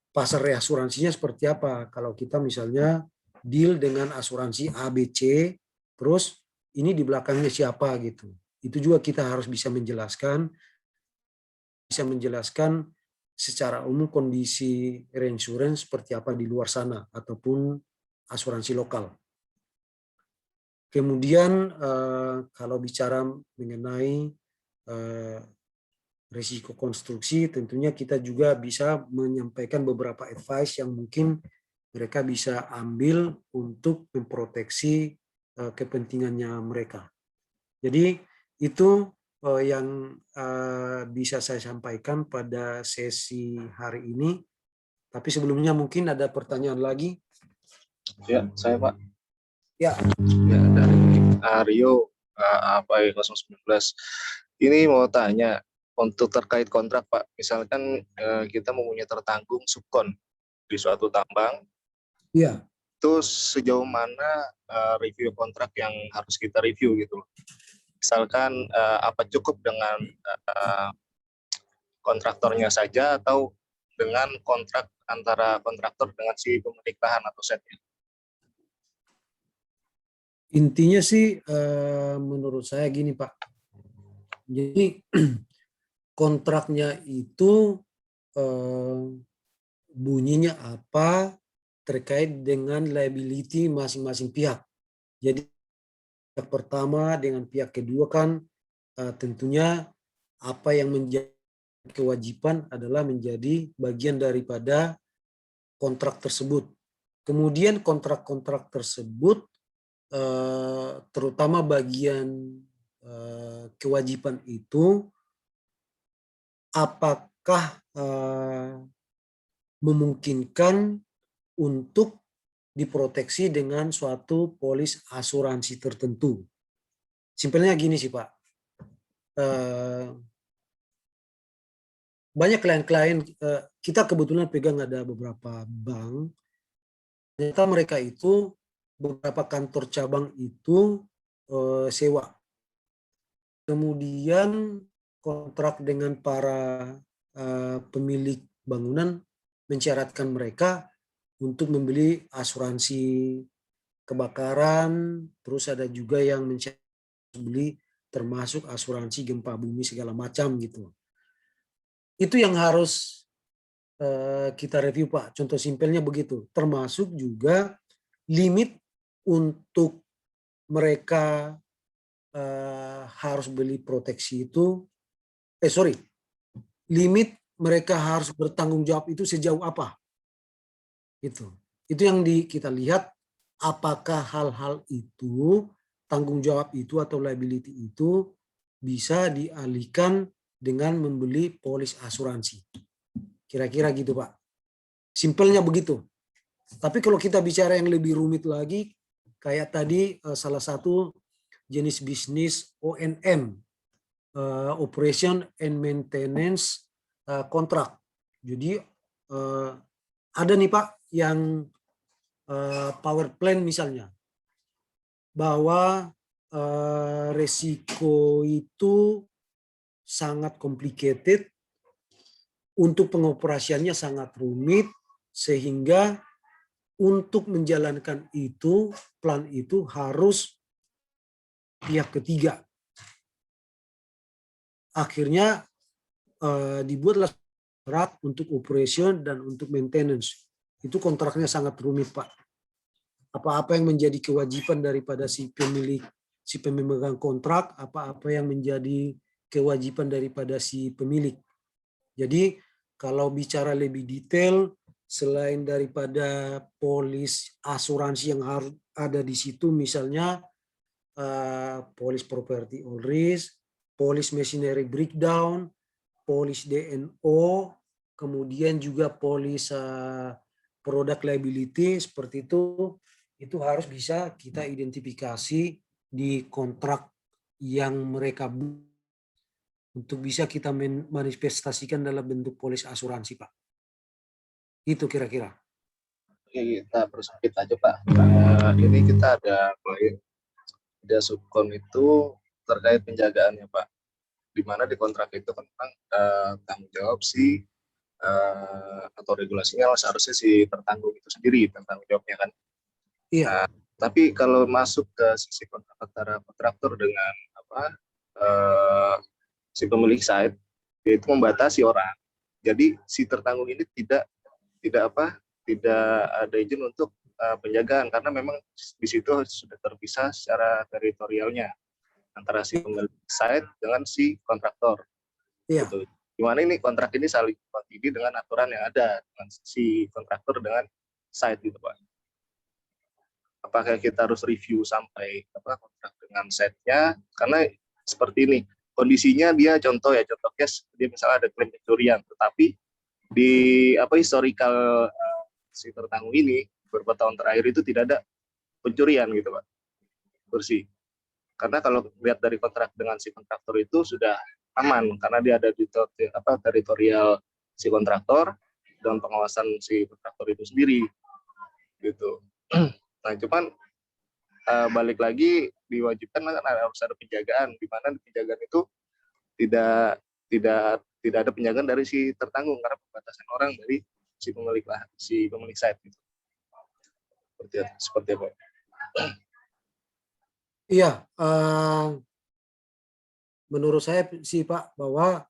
pasar reasuransinya seperti apa. Kalau kita misalnya deal dengan asuransi ABC, terus ini di belakangnya siapa gitu. Itu juga kita harus bisa menjelaskan secara umum kondisi reinsurance seperti apa di luar sana ataupun asuransi lokal. Kemudian kalau bicara mengenai risiko konstruksi, tentunya kita juga bisa menyampaikan beberapa advice yang mungkin mereka bisa ambil untuk memproteksi kepentingannya mereka. Jadi itu yang bisa saya sampaikan pada sesi hari ini. Tapi sebelumnya mungkin ada pertanyaan lagi. Ya, saya Pak. Ya. Ya, dari Aryo APAI 019. Ini mau tanya untuk terkait kontrak Pak. Misalkan kita mempunyai tertanggung subkon di suatu tambang. Iya. Itu sejauh mana review kontrak yang harus kita review gitu. Misalkan apa cukup dengan kontraktornya saja atau dengan kontrak antara kontraktor dengan si pemilik lahan atau setnya. Intinya sih menurut saya gini Pak. Jadi kontraknya itu bunyinya apa terkait dengan liability masing-masing pihak. Jadi pihak pertama dengan pihak kedua kan tentunya apa yang menjadi kewajiban adalah menjadi bagian daripada kontrak tersebut. Kemudian kontrak-kontrak tersebut terutama bagian kewajiban itu apakah memungkinkan untuk diproteksi dengan suatu polis asuransi tertentu. Simpelnya gini sih Pak, banyak klien-klien, kita kebetulan pegang ada beberapa bank, ternyata mereka itu beberapa kantor cabang itu sewa. Kemudian kontrak dengan para pemilik bangunan mensyaratkan mereka untuk membeli asuransi kebakaran, terus ada juga yang mensyaratkan beli termasuk asuransi gempa bumi segala macam gitu. Itu yang harus kita review Pak. Contoh simpelnya begitu. Termasuk juga limit untuk mereka harus beli proteksi itu. Limit mereka harus bertanggung jawab itu sejauh apa? Itu yang kita lihat apakah hal-hal itu, tanggung jawab itu atau liability itu bisa dialihkan dengan membeli polis asuransi. Kira-kira gitu Pak. Simpelnya begitu. Tapi kalau kita bicara yang lebih rumit lagi, kayak tadi salah satu jenis bisnis O&M, Operation and Maintenance Contract. Jadi ada nih Pak yang power plant misalnya, bahwa resiko itu sangat complicated, untuk pengoperasiannya sangat rumit, sehingga untuk menjalankan itu, plan itu harus pihak ketiga. Akhirnya dibuatlah syarat untuk operation dan untuk maintenance. Itu kontraknya sangat rumit Pak. Apa-apa yang menjadi kewajiban daripada si pemegang kontrak, apa-apa yang menjadi kewajiban daripada si pemilik. Jadi kalau bicara lebih detail, selain daripada polis asuransi yang harus ada di situ, misalnya polis property all risk, polis machinery breakdown, polis DNO, kemudian juga polis product liability, seperti itu harus bisa kita identifikasi di kontrak yang mereka untuk bisa kita manifestasikan dalam bentuk polis asuransi Pak. Itu kira-kira. Oke, kita persempit aja Pak. Ini kita ada klien, ada subkon itu terkait penjagaannya Pak. Di mana di kontrak itu tentang tanggung jawab si atau regulasinya seharusnya si tertanggung itu sendiri tanggung jawabnya kan. Iya. Tapi kalau masuk ke sisi kontrak antara kontraktor dengan si pemilik site, yaitu membatasi orang. Jadi si tertanggung ini tidak ada izin untuk penjagaan karena memang di situ sudah terpisah secara teritorialnya antara si pemilik site dengan si kontraktor. Iya. Gitu. di mana ini kontrak ini saling ini dengan aturan yang ada dengan si kontraktor dengan site gitu Pak. Apakah kita harus review sampai kontrak dengan site-nya, karena seperti ini kondisinya, dia contoh case dia misalnya ada klaim pencurian, tetapi di historical si tertanggung ini beberapa tahun terakhir itu tidak ada pencurian gitu Pak, bersih. Karena kalau lihat dari kontrak dengan si kontraktor itu sudah aman, karena dia ada di teritorial si kontraktor dengan pengawasan si kontraktor itu sendiri gitu. Nah, cuman balik lagi diwajibkan kan harus ada penjagaan, di mana penjagaan itu tidak ada penjagaan dari si tertanggung karena pembatasan orang dari si pemilik site gitu. Seperti apa? Iya, menurut saya sih Pak bahwa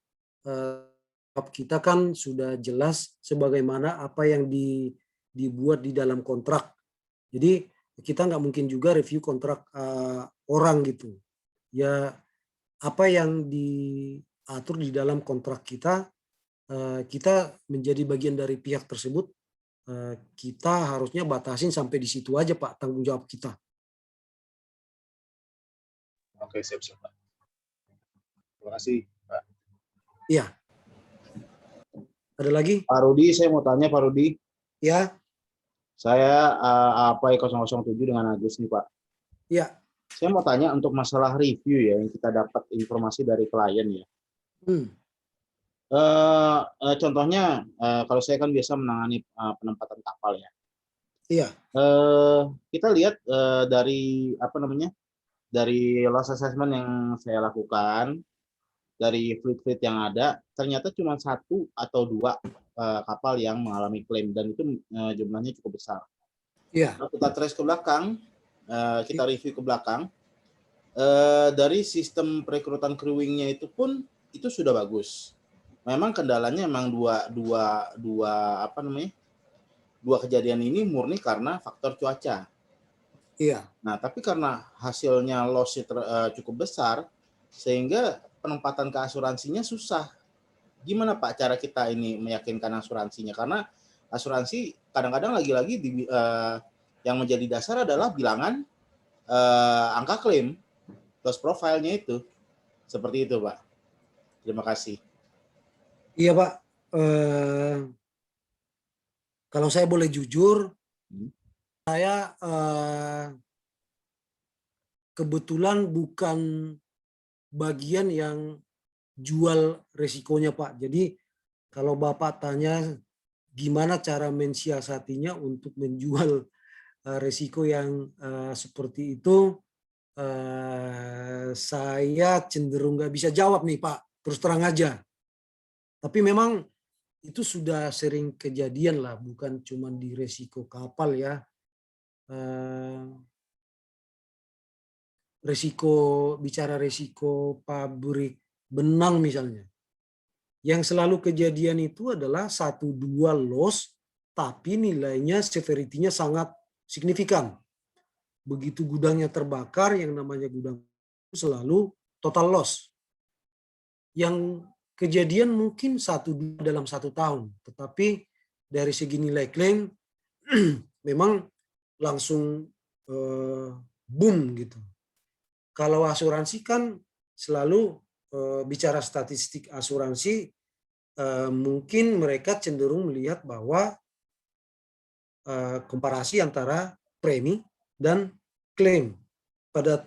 kita kan sudah jelas sebagaimana apa yang dibuat di dalam kontrak. Jadi kita nggak mungkin juga review kontrak orang gitu. Ya apa yang diatur di dalam kontrak kita, kita menjadi bagian dari pihak tersebut, kita harusnya batasin sampai di situ aja Pak tanggung jawab kita. Oke, siap Pak. Terima kasih Pak. Iya. Ada lagi? Pak Rudi, saya mau tanya Pak Rudi. Ya. Saya APAI 007 dengan Agus nih Pak. Ya. Saya mau tanya untuk masalah review ya, yang kita dapat informasi dari klien ya. Contohnya, kalau saya kan biasa menangani penempatan kapal ya. Iya. Kita lihat dari dari loss assessment yang saya lakukan, dari fleet yang ada, ternyata cuma 1 atau 2 kapal yang mengalami klaim, dan itu jumlahnya cukup besar. Iya. Kalau kita trace ke belakang, kita review ke belakang, dari sistem perekrutan crewing-nya itu pun itu sudah bagus. Memang kendalanya memang dua kejadian ini murni karena faktor cuaca. Iya. Nah, tapi karena hasilnya loss-nya cukup besar, sehingga penempatan ke asuransinya susah. Gimana Pak cara kita ini meyakinkan asuransinya? Karena asuransi kadang-kadang lagi-lagi yang menjadi dasar adalah bilangan angka klaim, loss profile-nya itu. Seperti itu Pak. Terima kasih. Iya Pak. Kalau saya boleh jujur, saya kebetulan bukan bagian yang jual resikonya Pak. Jadi kalau Bapak tanya gimana cara mensiasatinya untuk menjual resiko yang seperti itu, saya cenderung nggak bisa jawab nih Pak, terus terang aja. Tapi memang itu sudah sering kejadian lah, bukan cuma di resiko kapal ya. Bicara resiko pabrik benang misalnya. Yang selalu kejadian itu adalah 1-2 loss, tapi nilainya severity-nya sangat signifikan. Begitu gudangnya terbakar, yang namanya gudang selalu total loss. Yang kejadian mungkin 1-2 dalam 1 tahun, tetapi dari segi nilai klaim memang langsung boom gitu. Kalau asuransi kan selalu bicara statistik asuransi, mungkin mereka cenderung melihat bahwa komparasi antara premi dan klaim. Pada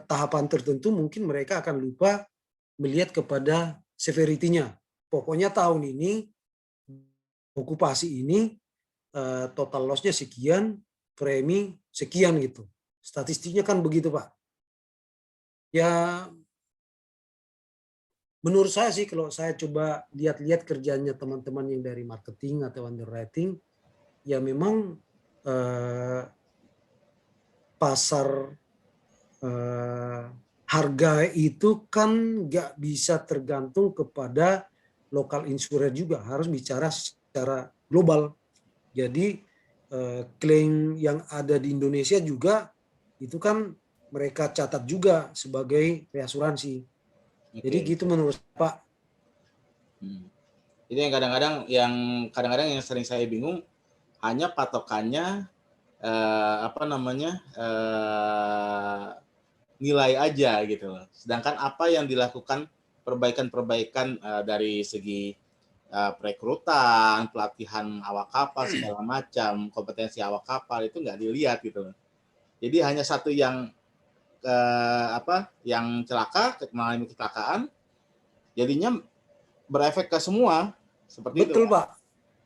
tahapan tertentu mungkin mereka akan lupa melihat kepada severity-nya. Pokoknya tahun ini, okupasi ini, total loss-nya sekian, premi sekian gitu. Statistiknya kan begitu Pak. Ya, menurut saya sih kalau saya coba lihat-lihat kerjanya teman-teman yang dari marketing atau underwriting, ya memang pasar harga itu kan nggak bisa tergantung kepada lokal insurer juga, harus bicara secara global. Jadi klaim yang ada di Indonesia juga itu kan mereka catat juga sebagai reasuransi. Jadi gitu menurut Pak. Ini yang kadang-kadang yang sering saya bingung, hanya patokannya nilai aja gitu loh. Sedangkan apa yang dilakukan perbaikan-perbaikan dari segi perekrutan, pelatihan awak kapal segala macam, kompetensi awak kapal itu nggak dilihat gitu loh. Jadi hanya satu yang yang mengalami kecelakaan, jadinya berefek ke semua seperti Betul, itu. Pak.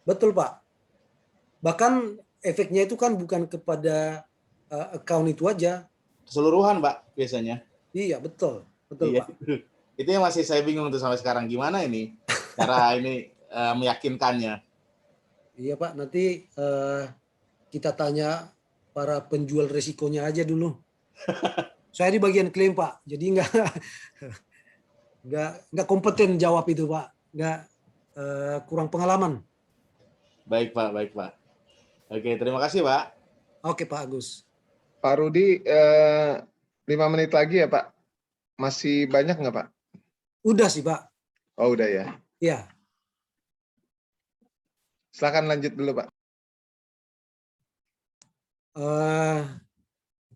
Betul, Pak. Bahkan efeknya itu kan bukan kepada account itu aja. Keseluruhan, Pak, biasanya. Iya, betul. Betul, iya. Pak. Itu yang masih saya bingung tuh sampai sekarang. Gimana ini cara ini meyakinkannya? Iya, Pak. Nanti kita tanya para penjual resikonya aja dulu. Saya di bagian klaim, Pak. Jadi nggak kompeten jawab itu, Pak. Nggak kurang pengalaman. Baik, Pak. Baik, Pak. Oke, terima kasih, Pak. Oke, Pak Agus. Pak Rudi, 5 menit lagi ya, Pak? Masih banyak nggak, Pak? Udah sih, Pak. Oh, udah ya? Iya. Silakan lanjut dulu, Pak.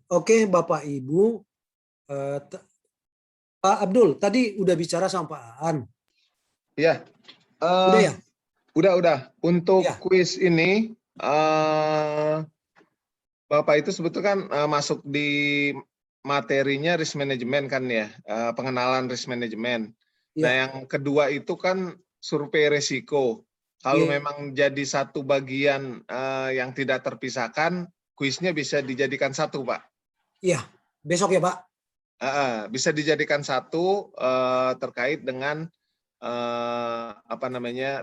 Oke, Bapak Ibu. Pak Abdul, tadi udah bicara sama Pak Aan. Iya. Udah ya? Udah. Untuk kuis ini, Bapak itu sebetulnya kan masuk di materinya risk management kan ya, pengenalan risk management. Nah, yang kedua itu kan survei risiko. Kalau memang jadi satu bagian yang tidak terpisahkan, kuisnya bisa dijadikan satu, Pak. Iya, besok ya, Pak. Bisa dijadikan satu terkait dengan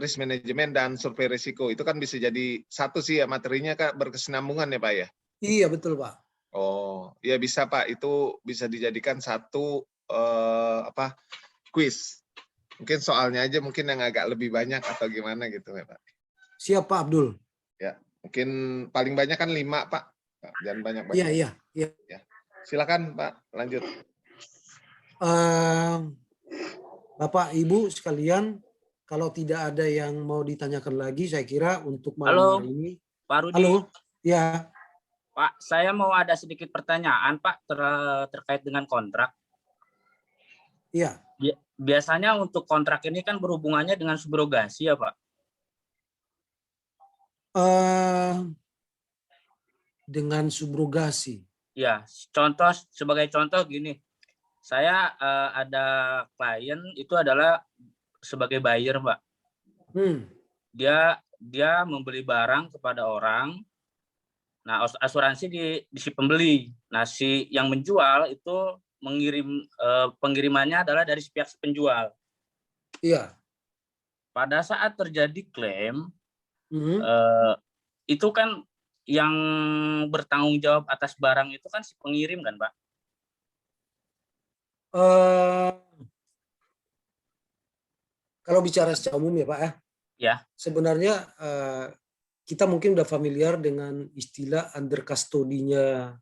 risk management dan survei risiko. Itu kan bisa jadi satu sih ya, materinya Kak, berkesinambungan ya, Pak ya? Iya, betul, Pak. Oh, ya bisa, Pak. Itu bisa dijadikan satu kuis. Mungkin soalnya aja mungkin yang agak lebih banyak atau gimana gitu ya, Pak. Siap, Pak Abdul. Ya, mungkin paling banyak kan 5, Pak. Jangan banyak-banyak. Iya. Ya. Silakan, Pak, lanjut. Bapak, Ibu sekalian, kalau tidak ada yang mau ditanyakan lagi, saya kira untuk malam hari ini. Pak Rudi. Halo, ya. Pak, saya mau ada sedikit pertanyaan, Pak, terkait dengan kontrak. Iya. Biasanya untuk kontrak ini kan berhubungannya dengan subrogasi ya, Pak? Dengan subrogasi. Ya, sebagai contoh gini, saya ada klien itu adalah sebagai buyer, Pak. Dia membeli barang kepada orang. Nah, asuransi di si pembeli. Nah, si yang menjual itu pengirimannya adalah dari pihak penjual. Iya. Pada saat terjadi klaim, itu kan yang bertanggung jawab atas barang itu kan si pengirim kan, Pak? Kalau bicara secara umum ya, Pak ya. Sebenarnya kita mungkin udah familiar dengan istilah under custody-nya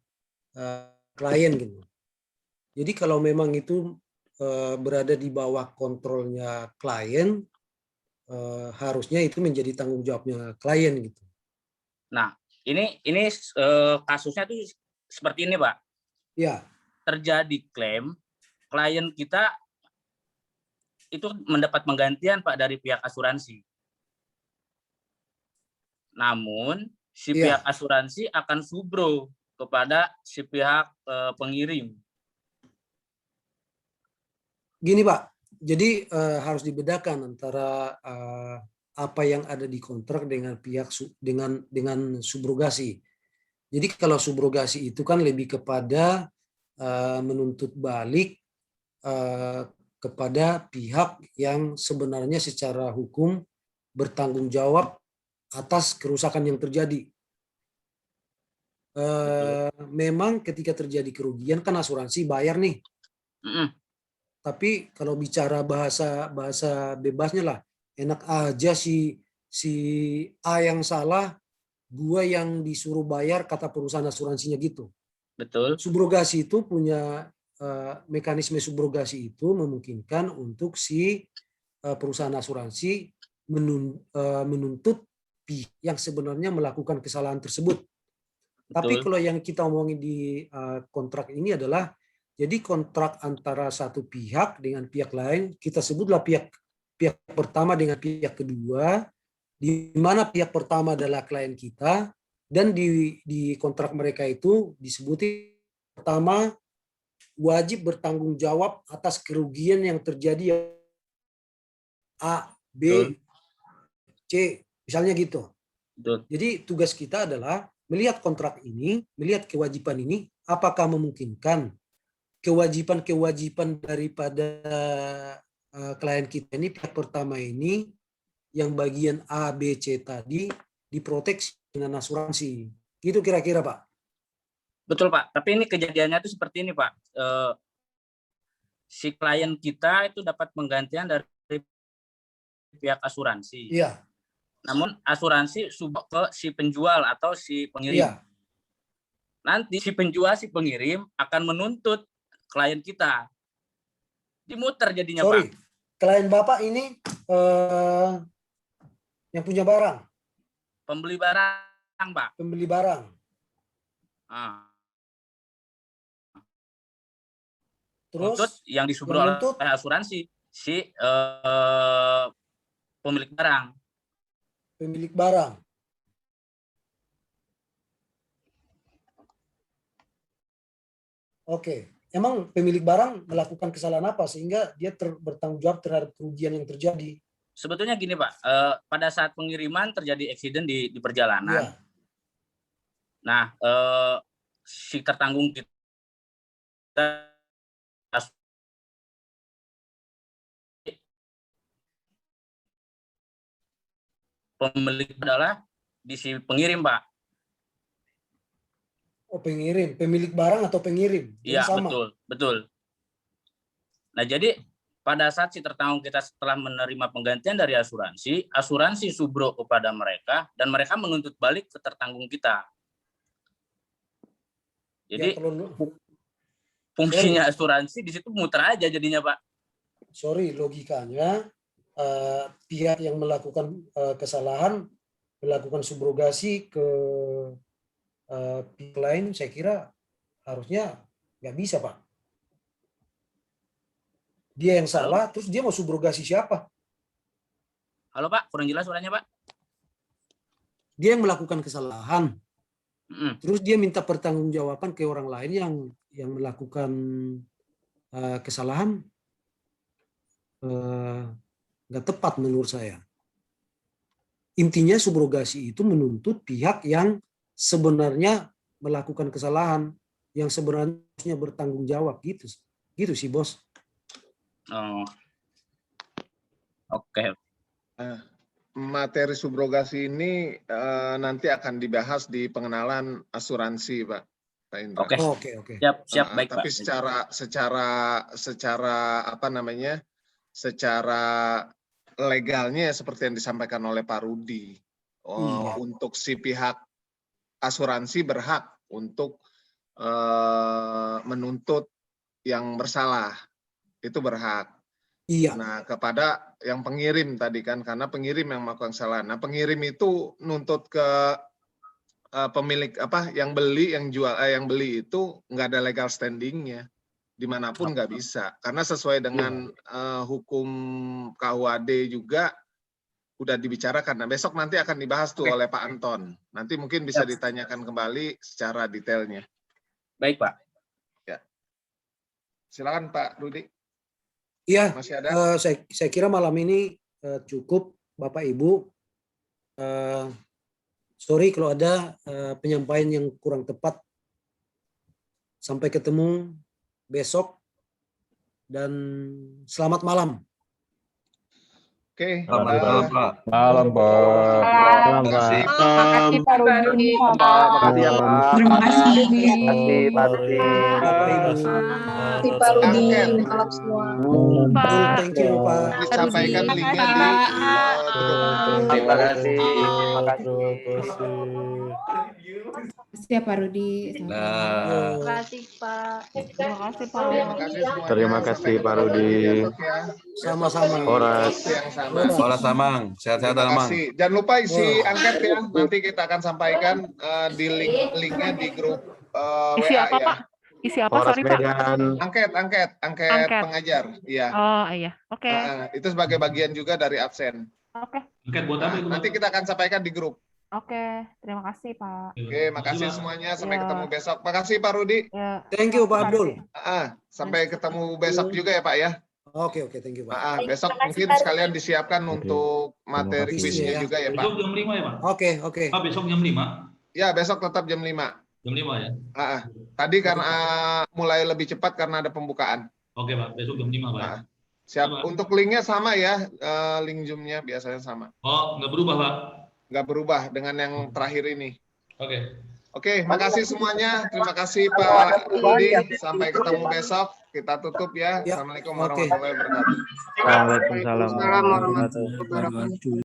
klien gitu. Jadi kalau memang itu berada di bawah kontrolnya klien, harusnya itu menjadi tanggung jawabnya klien gitu. Nah, ini kasusnya tuh seperti ini, Pak. Ya. Terjadi klaim, klien kita itu mendapat penggantian, Pak, dari pihak asuransi. Namun si pihak asuransi akan subro kepada si pihak pengirim. Gini, Pak, jadi harus dibedakan antara apa yang ada di kontrak dengan pihak dengan subrogasi. Jadi kalau subrogasi itu kan lebih kepada menuntut balik kepada pihak yang sebenarnya secara hukum bertanggung jawab atas kerusakan yang terjadi. Memang ketika terjadi kerugian kan asuransi bayar nih. Tapi kalau bicara bahasa bebasnya lah, enak aja si A yang salah, gua yang disuruh bayar kata perusahaan asuransinya gitu. Betul. Subrogasi itu punya mekanisme subrogasi itu memungkinkan untuk si perusahaan asuransi menuntut pihak yang sebenarnya melakukan kesalahan tersebut. Tapi kalau yang kita omongin di kontrak ini adalah, jadi kontrak antara satu pihak dengan pihak lain, kita sebutlah pihak pertama dengan pihak kedua, di mana pihak pertama adalah klien kita, dan di kontrak mereka itu disebutin pertama wajib bertanggung jawab atas kerugian yang terjadi A, B, C, misalnya gitu. Jadi tugas kita adalah melihat kontrak ini, melihat kewajiban ini, apakah memungkinkan kewajiban-kewajiban daripada klien kita ini, pihak pertama ini, yang bagian A, B, C tadi diproteksi dengan asuransi. Gitu kira-kira, Pak. Betul, Pak. Tapi ini kejadiannya itu seperti ini, Pak. Si klien kita itu dapat penggantian dari pihak asuransi. Iya. Namun asuransi subok ke si penjual atau si pengirim. Iya. Nanti si penjual, si pengirim akan menuntut klien kita. Dimuter jadinya, Sorry, Pak. Klien Bapak ini yang punya barang. Pembeli barang, Pak. Pembeli barang. Terus yang disubro oleh asuransi si pemilik barang. Pemilik barang. Oke. Emang pemilik barang melakukan kesalahan apa sehingga dia bertanggung jawab terhadap kerugian yang terjadi? Sebetulnya gini, Pak. Pada saat pengiriman terjadi eksiden di perjalanan. Ya. Nah, si tertanggung kita pemilik adalah di si pengirim, Pak. Oh, pengirim, pemilik barang atau pengirim? Iya, sama. betul. Nah, jadi pada saat si tertanggung kita setelah menerima penggantian dari asuransi subro kepada mereka dan mereka menuntut balik ke tertanggung kita. Jadi fungsinya asuransi di situ muter aja jadinya, Pak. Sorry, logikanya pihak yang melakukan kesalahan melakukan subrogasi ke pihak lain, saya kira harusnya nggak bisa, Pak. Dia yang salah, terus dia mau subrogasi siapa? Halo, Pak, kurang jelas suaranya, Pak. Dia yang melakukan kesalahan, terus dia minta pertanggungjawaban ke orang lain yang melakukan kesalahan, nggak tepat menurut saya. Intinya subrogasi itu menuntut pihak yang sebenarnya melakukan kesalahan, yang sebenarnya bertanggung jawab gitu sih, Bos. Oh, oke. Materi subrogasi ini nanti akan dibahas di pengenalan asuransi, Pak Indra. Oke. Siap, baik, Tapi Pak. secara apa namanya? Secara legalnya seperti yang disampaikan oleh Pak Rudi, untuk si pihak asuransi berhak untuk menuntut yang bersalah, itu berhak. Iya. Nah, kepada yang pengirim tadi kan, karena pengirim yang melakukan kesalahan. Nah, pengirim itu nuntut ke pemilik yang beli, yang beli itu nggak ada legal standingnya, dimanapun nggak bisa, karena sesuai dengan hukum KUHD juga udah dibicarakan. Nah, besok nanti akan dibahas tuh oleh Pak Anton. Nanti mungkin bisa ditanyakan kembali secara detailnya. Baik, Pak. Ya. Silakan Pak Rudi. Iya, masih ada? Saya kira malam ini cukup, Bapak Ibu. Sorry kalau ada penyampaian yang kurang tepat. Sampai ketemu besok dan selamat malam. Oke. Selamat malam, Pak. Malam, Pak. Terima kasih. Makasih Pak Rudi. Makasih ya, Pak. Terima kasih. Makasih, Pak Rudi. Makasih Pak Rudi. Malam semua. Thank you, Pak. Disampaikan linknya di Terima kasih. Terima kasih. Siap Pak Rudi. Nah, Terima kasih Pak. Terima kasih Pak. Terima kasih Pak Rudi. Sama-sama. Horas. Horas Amang, sehat-sehat Terima Amang. kasih. Jangan lupa isi angket ya. Nanti kita akan sampaikan di linknya di grup Isi WA apa ya. Pak? Isi apa? Horas Sorry Pak. Medan. Angket pengajar. Iya. Oh iya, oke. Itu sebagai bagian juga dari absen. Oke. Nanti kita akan sampaikan di grup. Oke, terima kasih Pak. Oke, makasih semuanya. Sampai Ya. ketemu besok. Makasih Pak Rudi. Ya. Thank you Pak Abdul. Sampai ketemu besok juga ya Pak ya. Oke, thank you Pak. Besok mungkin sekalian disiapkan untuk materi kuisnya juga ya Pak. Besok jam 5 ya Pak? Oke. Pak, besok jam 5? Ya, besok tetap jam 5. Jam 5 ya? Tadi karena mulai lebih cepat karena ada pembukaan. Oke Pak, besok jam 5 Pak. Siap. Untuk linknya sama ya, link Zoom-nya biasanya sama. Oh, nggak berubah Pak? Nggak berubah dengan yang terakhir ini. Oke, makasih semuanya. Terima kasih Pak Rudi. Sampai ketemu besok. Kita tutup ya. Assalamualaikum warahmatullahi wabarakatuh. Waalaikumsalam. Assalamualaikum warahmatullahi wabarakatuh.